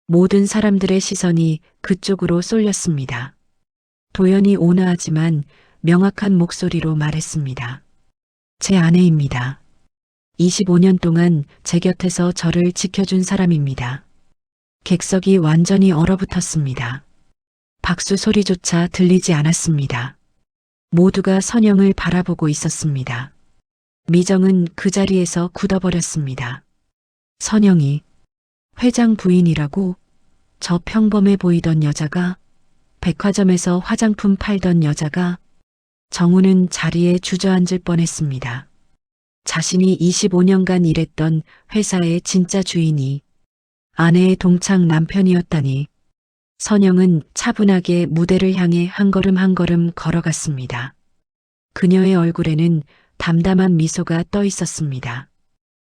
모든 사람들의 시선이 그쪽으로 쏠렸습니다. 도연이 온화하지만 명확한 목소리로 말했습니다. 제 아내입니다. 25년 동안 제 곁에서 저를 지켜준 사람입니다. 객석이 완전히 얼어붙었습니다. 박수 소리조차 들리지 않았습니다. 모두가 선영을 바라보고 있었습니다. 미정은 그 자리에서 굳어버렸습니다. 선영이 회장 부인이라고? 저 평범해 보이던 여자가? 백화점에서 화장품 팔던 여자가? 정우는 자리에 주저앉을 뻔했습니다. 자신이 25년간 일했던 회사의 진짜 주인이 아내의 동창 남편이었다니. 선영은 차분하게 무대를 향해 한 걸음 한 걸음 걸어갔습니다. 그녀의 얼굴에는 담담한 미소가 떠 있었습니다.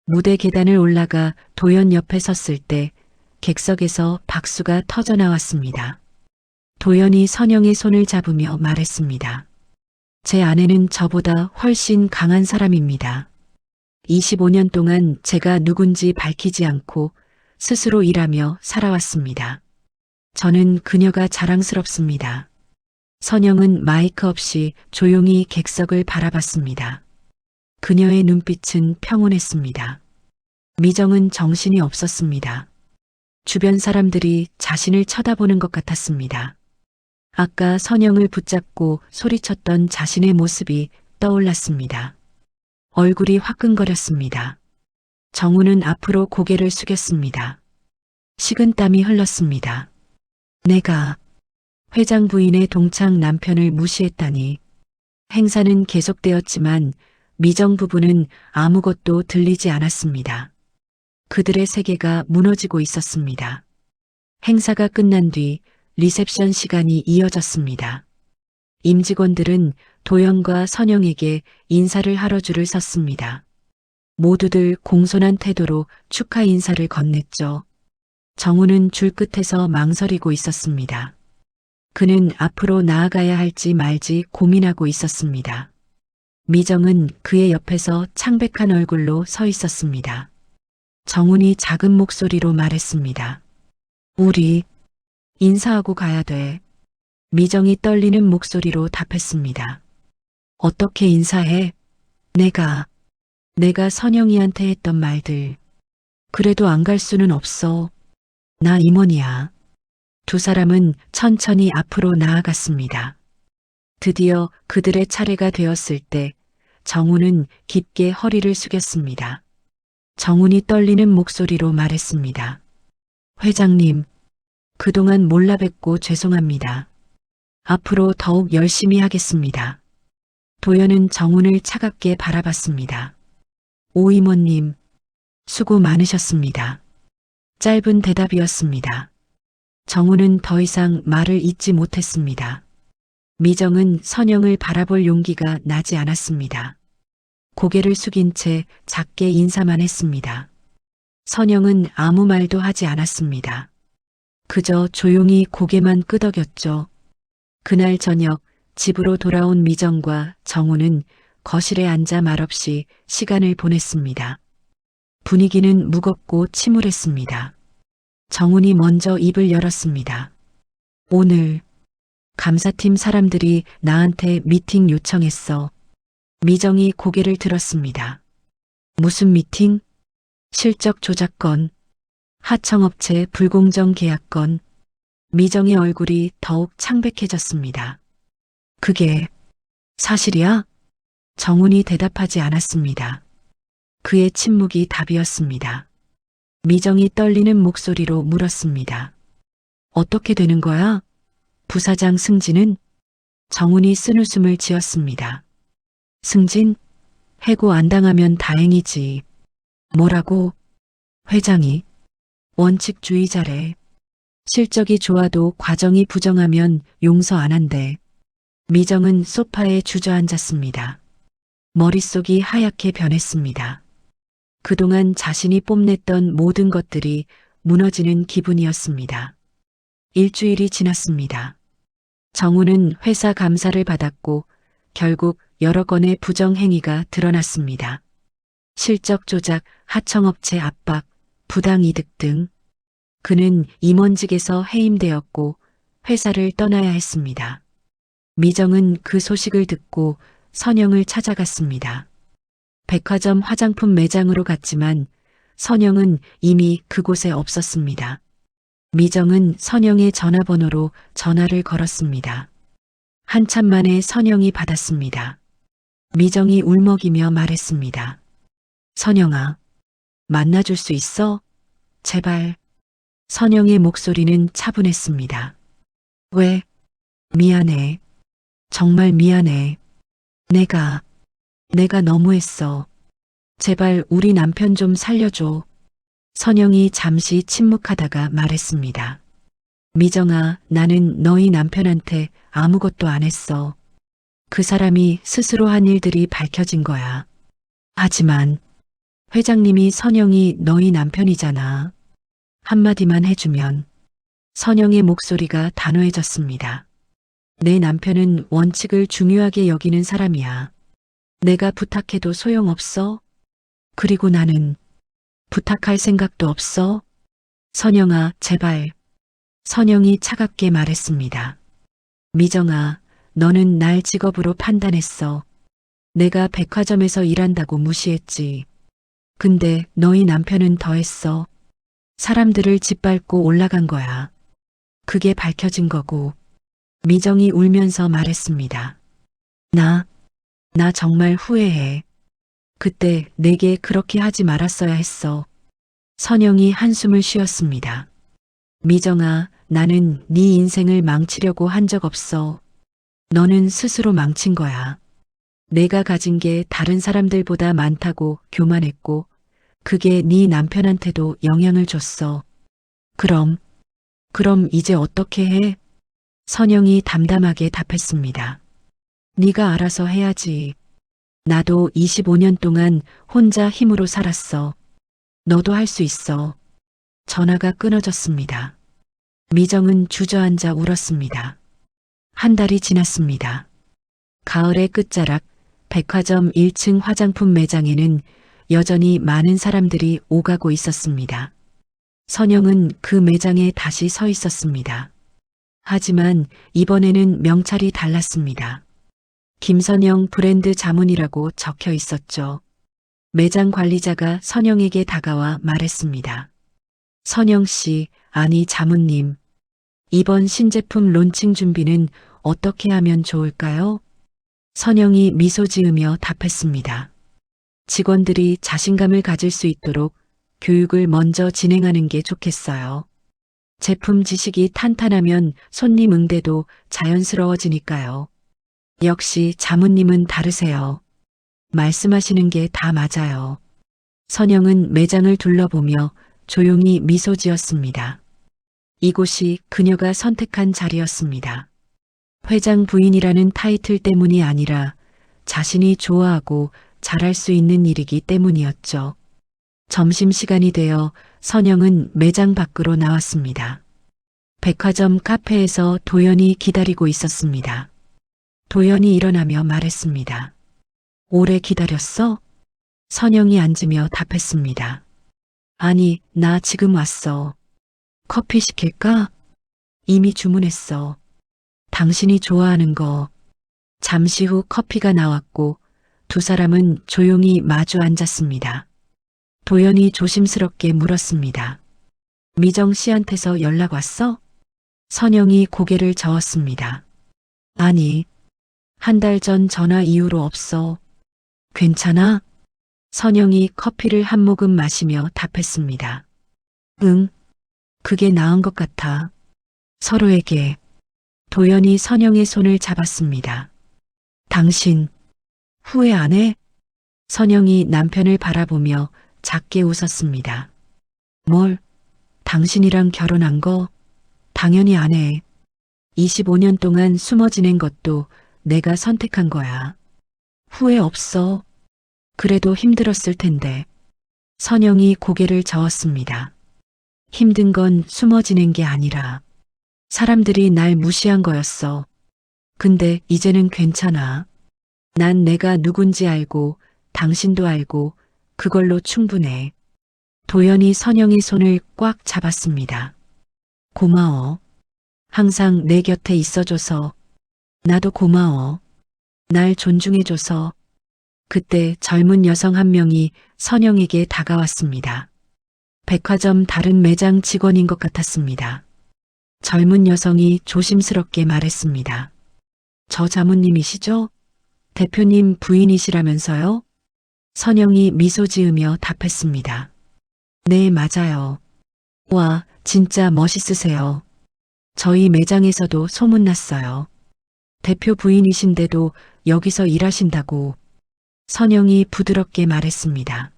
무대 계단을 올라가 도연 옆에 섰을 때 객석에서 박수가 터져 나왔습니다. 도연이 선영의 손을 잡으며 말했습니다. 제 아내는 저보다 훨씬 강한 사람입니다. 25년 동안 제가 누군지 밝히지 않고 스스로 일하며 살아왔습니다. 저는 그녀가 자랑스럽습니다. 선영은 마이크 없이 조용히 객석을 바라봤습니다. 그녀의 눈빛은 평온했습니다. 미정은 정신이 없었습니다. 주변 사람들이 자신을 쳐다보는 것 같았습니다. 아까 선영을 붙잡고 소리쳤던 자신의 모습이 떠올랐습니다. 얼굴이 화끈거렸습니다. 정우는 앞으로 고개를 숙였습니다. 식은땀이 흘렀습니다. 내가 회장 부인의 동창 남편을 무시했다니. 행사는 계속되었지만 미정 부부는 아무것도 들리지 않았습니다. 그들의 세계가 무너지고 있었습니다. 행사가 끝난 뒤 리셉션 시간이 이어졌습니다. 임직원들은 도연과 선영에게 인사를 하러 줄을 섰습니다. 모두들 공손한 태도로 축하 인사를 건넸죠. 정우는 줄 끝에서 망설이고 있었습니다. 그는 앞으로 나아가야 할지 말지 고민하고 있었습니다. 미정은 그의 옆에서 창백한 얼굴로 서 있었습니다. 정훈이 작은 목소리로 말했습니다. 우리 인사하고 가야 돼. 미정이 떨리는 목소리로 답했습니다. 어떻게 인사해? 내가 선영이한테 했던 말들. 그래도 안 갈 수는 없어. 나 임원이야. 두 사람은 천천히 앞으로 나아갔습니다. 드디어 그들의 차례가 되었을 때 정훈은 깊게 허리를 숙였습니다. 정훈이 떨리는 목소리로 말했습니다. 회장님, 그동안 몰라 뵙고 죄송합니다. 앞으로 더욱 열심히 하겠습니다. 도연은 정훈을 차갑게 바라봤습니다. 오 이모님, 수고 많으셨습니다. 짧은 대답이었습니다. 정훈은 더 이상 말을 잇지 못했습니다. 미정은 선영을 바라볼 용기가 나지 않았습니다. 고개를 숙인 채 작게 인사만 했습니다. 선영은 아무 말도 하지 않았습니다. 그저 조용히 고개만 끄덕였죠. 그날 저녁 집으로 돌아온 미정과 정훈은 거실에 앉아 말없이 시간을 보냈습니다. 분위기는 무겁고 침울했습니다. 정훈이 먼저 입을 열었습니다. 오늘 감사팀 사람들이 나한테 미팅 요청했어. 미정이 고개를 들었습니다. 무슨 미팅? 실적 조작건, 하청업체 불공정 계약건. 미정의 얼굴이 더욱 창백해졌습니다. 그게 사실이야? 정훈이 대답하지 않았습니다. 그의 침묵이 답이었습니다. 미정이 떨리는 목소리로 물었습니다. 어떻게 되는 거야? 부사장 승진은? 정훈이 쓴웃음을 지었습니다. 승진? 해고 안 당하면 다행이지. 뭐라고? 회장이 원칙주의자래. 실적이 좋아도 과정이 부정하면 용서 안 한대. 미정은 소파에 주저앉았습니다. 머릿속이 하얗게 변했습니다. 그동안 자신이 뽐냈던 모든 것들이 무너지는 기분이었습니다. 일주일이 지났습니다. 정훈은 회사 감사를 받았고 결국 여러 건의 부정행위가 드러났습니다. 실적 조작, 하청업체 압박, 부당이득 등. 그는 임원직에서 해임되었고 회사를 떠나야 했습니다. 미정은 그 소식을 듣고 선영을 찾아갔습니다. 백화점 화장품 매장으로 갔지만 선영은 이미 그곳에 없었습니다. 미정은 선영의 전화번호로 전화를 걸었습니다. 한참 만에 선영이 받았습니다. 미정이 울먹이며 말했습니다. 선영아, 만나줄 수 있어? 제발. 선영의 목소리는 차분했습니다. 왜? 미안해. 정말 미안해. 내가 너무했어. 제발 우리 남편 좀 살려줘. 선영이 잠시 침묵하다가 말했습니다. 미정아, 나는 너희 남편한테 아무것도 안 했어. 그 사람이 스스로 한 일들이 밝혀진 거야. 하지만 회장님이 선영이 너희 남편이잖아. 한마디만 해주면. 선영의 목소리가 단호해졌습니다. 내 남편은 원칙을 중요하게 여기는 사람이야. 내가 부탁해도 소용없어? 그리고 나는 부탁할 생각도 없어? 선영아, 제발. 선영이 차갑게 말했습니다. 미정아, 너는 날 직업으로 판단했어. 내가 백화점에서 일한다고 무시했지. 근데 너희 남편은 더했어. 사람들을 짓밟고 올라간 거야. 그게 밝혀진 거고. 미정이 울면서 말했습니다. 나 정말 후회해. 그때 내게 그렇게 하지 말았어야 했어. 선영이 한숨을 쉬었습니다. 미정아, 나는 네 인생을 망치려고 한 적 없어. 너는 스스로 망친 거야. 내가 가진 게 다른 사람들보다 많다고 교만했고 그게 네 남편한테도 영향을 줬어. 그럼 이제 어떻게 해? 선영이 담담하게 답했습니다. 네가 알아서 해야지. 나도 25년 동안 혼자 힘으로 살았어. 너도 할 수 있어. 전화가 끊어졌습니다. 미정은 주저앉아 울었습니다. 한 달이 지났습니다. 가을의 끝자락 백화점 1층 화장품 매장에는 여전히 많은 사람들이 오가고 있었습니다. 선영은 그 매장에 다시 서 있었습니다. 하지만 이번에는 명찰이 달랐습니다. 김선영 브랜드 자문이라고 적혀 있었죠. 매장 관리자가 선영에게 다가와 말했습니다. 선영 씨, 아니 자문님. 이번 신제품 론칭 준비는 어떻게 하면 좋을까요? 선영이 미소 지으며 답했습니다. 직원들이 자신감을 가질 수 있도록 교육을 먼저 진행하는 게 좋겠어요. 제품 지식이 탄탄하면 손님 응대도 자연스러워지니까요. 역시 자문님은 다르세요. 말씀하시는 게 다 맞아요. 선영은 매장을 둘러보며 조용히 미소 지었습니다. 이곳이 그녀가 선택한 자리였습니다. 회장 부인이라는 타이틀 때문이 아니라 자신이 좋아하고 잘할 수 있는 일이기 때문이었죠. 점심시간이 되어 선영은 매장 밖으로 나왔습니다. 백화점 카페에서 도연이 기다리고 있었습니다. 도연이 일어나며 말했습니다. 오래 기다렸어? 선영이 앉으며 답했습니다. 아니, 나 지금 왔어. 커피 시킬까? 이미 주문했어. 당신이 좋아하는 거. 잠시 후 커피가 나왔고 두 사람은 조용히 마주 앉았습니다. 도연이 조심스럽게 물었습니다. 미정 씨한테서 연락 왔어? 선영이 고개를 저었습니다. 아니, 한 달 전 전화 이후로 없어. 괜찮아? 선영이 커피를 한 모금 마시며 답했습니다. 응, 그게 나은 것 같아. 서로에게. 도연이 선영의 손을 잡았습니다. 당신, 후회 안 해? 선영이 남편을 바라보며 작게 웃었습니다. 뭘? 당신이랑 결혼한 거? 당연히 안 해. 25년 동안 숨어 지낸 것도 내가 선택한 거야. 후회 없어. 그래도 힘들었을 텐데. 선영이 고개를 저었습니다. 힘든 건 숨어 지낸 게 아니라 사람들이 날 무시한 거였어. 근데 이제는 괜찮아. 난 내가 누군지 알고 당신도 알고 그걸로 충분해. 도연이 선영의 손을 꽉 잡았습니다. 고마워. 항상 내 곁에 있어줘서. 나도 고마워. 날 존중해줘서. 그때 젊은 여성 한 명이 선영에게 다가왔습니다. 백화점 다른 매장 직원인 것 같았습니다. 젊은 여성이 조심스럽게 말했습니다. 저 자문님이시죠? 대표님 부인이시라면서요? 선영이 미소 지으며 답했습니다. 네, 맞아요. 와, 진짜 멋있으세요. 저희 매장에서도 소문났어요. 대표 부인이신데도 여기서 일하신다고. 선영이 부드럽게 말했습니다.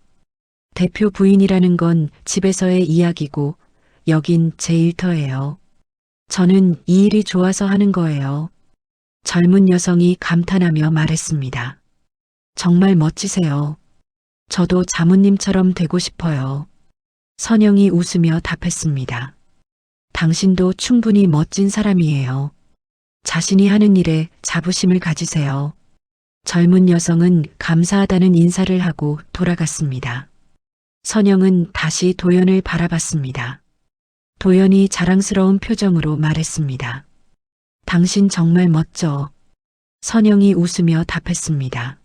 대표 부인이라는 건 집에서의 이야기고 여긴 제 일터예요. 저는 이 일이 좋아서 하는 거예요. 젊은 여성이 감탄하며 말했습니다. 정말 멋지세요. 저도 자문님처럼 되고 싶어요. 선영이 웃으며 답했습니다. 당신도 충분히 멋진 사람이에요. 자신이 하는 일에 자부심을 가지세요. 젊은 여성은 감사하다는 인사를 하고 돌아갔습니다. 선영은 다시 도연을 바라봤습니다. 도연이 자랑스러운 표정으로 말했습니다. 당신 정말 멋져. 선영이 웃으며 답했습니다.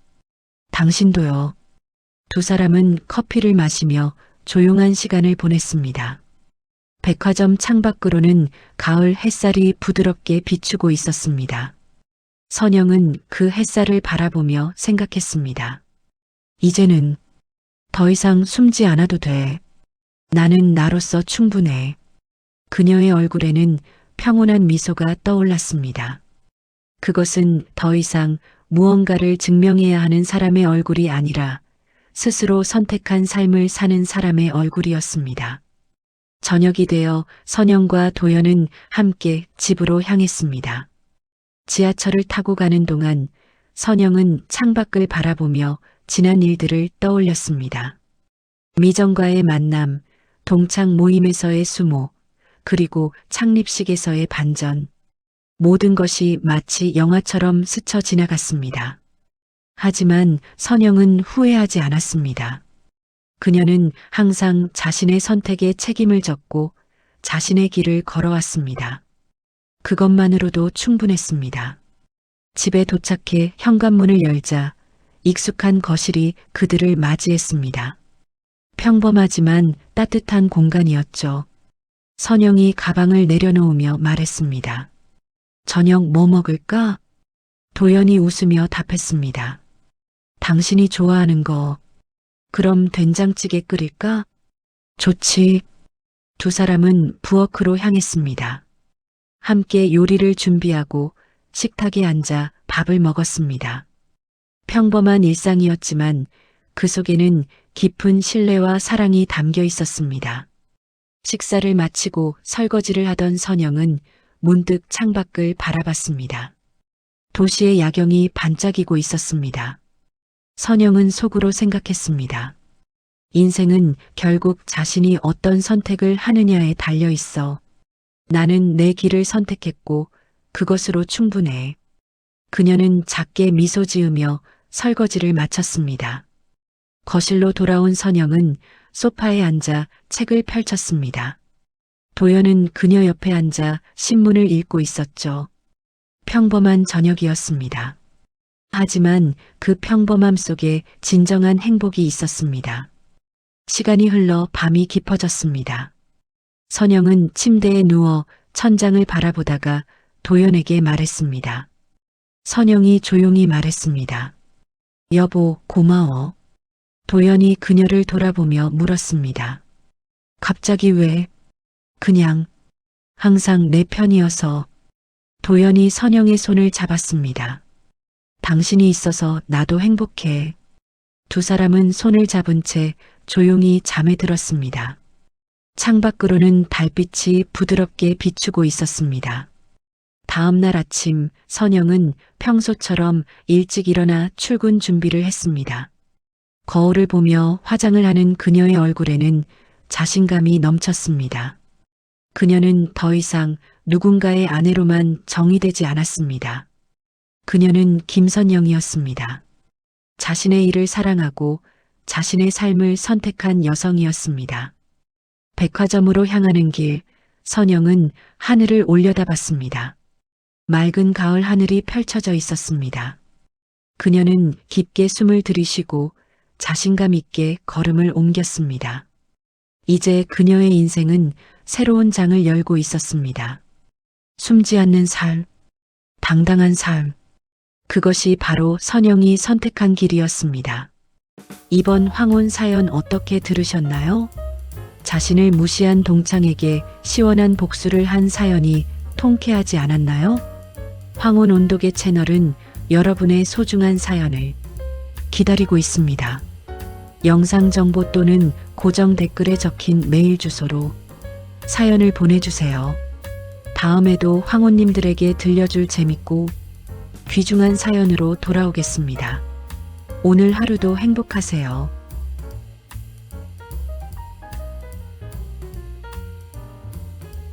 당신도요. 두 사람은 커피를 마시며 조용한 시간을 보냈습니다. 백화점 창밖으로는 가을 햇살이 부드럽게 비추고 있었습니다. 선영은 그 햇살을 바라보며 생각했습니다. 이제는 더 이상 숨지 않아도 돼. 나는 나로서 충분해. 그녀의 얼굴에는 평온한 미소가 떠올랐습니다. 그것은 더 이상 무언가를 증명해야 하는 사람의 얼굴이 아니라 스스로 선택한 삶을 사는 사람의 얼굴이었습니다. 저녁이 되어 선영과 도연은 함께 집으로 향했습니다. 지하철을 타고 가는 동안 선영은 창밖을 바라보며 지난 일들을 떠올렸습니다. 미정과의 만남, 동창 모임에서의 수모, 그리고 창립식에서의 반전. 모든 것이 마치 영화처럼 스쳐 지나갔습니다. 하지만 선영은 후회하지 않았습니다. 그녀는 항상 자신의 선택에 책임을 졌고 자신의 길을 걸어왔습니다. 그것만으로도 충분했습니다. 집에 도착해 현관문을 열자 익숙한 거실이 그들을 맞이했습니다. 평범하지만 따뜻한 공간이었죠. 선영이 가방을 내려놓으며 말했습니다. 저녁 뭐 먹을까? 도연이 웃으며 답했습니다. 당신이 좋아하는 거. 그럼 된장찌개 끓일까? 좋지. 두 사람은 부엌으로 향했습니다. 함께 요리를 준비하고 식탁에 앉아 밥을 먹었습니다. 평범한 일상이었지만 그 속에는 깊은 신뢰와 사랑이 담겨 있었습니다. 식사를 마치고 설거지를 하던 선영은 문득 창밖을 바라봤습니다. 도시의 야경이 반짝이고 있었습니다. 선영은 속으로 생각했습니다. 인생은 결국 자신이 어떤 선택을 하느냐에 달려 있어. 나는 내 길을 선택했고 그것으로 충분해. 그녀는 작게 미소 지으며 설거지를 마쳤습니다. 거실로 돌아온 선영은 소파에 앉아 책을 펼쳤습니다. 도연은 그녀 옆에 앉아 신문을 읽고 있었죠. 평범한 저녁이었습니다. 하지만 그 평범함 속에 진정한 행복이 있었습니다. 시간이 흘러 밤이 깊어졌습니다. 선영은 침대에 누워 천장을 바라보다가 도연에게 말했습니다. 선영이 조용히 말했습니다. 여보, 고마워. 도연이 그녀를 돌아보며 물었습니다. 갑자기 왜? 그냥 항상 내 편이어서. 도연이 선영의 손을 잡았습니다. 당신이 있어서 나도 행복해. 두 사람은 손을 잡은 채 조용히 잠에 들었습니다. 창밖으로는 달빛이 부드럽게 비추고 있었습니다. 다음 날 아침 선영은 평소처럼 일찍 일어나 출근 준비를 했습니다. 거울을 보며 화장을 하는 그녀의 얼굴에는 자신감이 넘쳤습니다. 그녀는 더 이상 누군가의 아내로만 정의되지 않았습니다. 그녀는 김선영이었습니다. 자신의 일을 사랑하고 자신의 삶을 선택한 여성이었습니다. 백화점으로 향하는 길, 선영은 하늘을 올려다봤습니다. 맑은 가을 하늘이 펼쳐져 있었습니다. 그녀는 깊게 숨을 들이쉬고 자신감 있게 걸음을 옮겼습니다. 이제 그녀의 인생은 새로운 장을 열고 있었습니다. 숨지 않는 삶, 당당한 삶. 그것이 바로 선영이 선택한 길이었습니다. 이번 황혼 사연 어떻게 들으셨나요? 자신을 무시한 동창에게 시원한 복수를 한 사연이 통쾌하지 않았나요? 황혼 온도계 채널은 여러분의 소중한 사연을 기다리고 있습니다. 영상 정보 또는 고정 댓글에 적힌 메일 주소로 사연을 보내주세요. 다음에도 황혼님들에게 들려줄 재밌고 귀중한 사연으로 돌아오겠습니다. 오늘 하루도 행복하세요.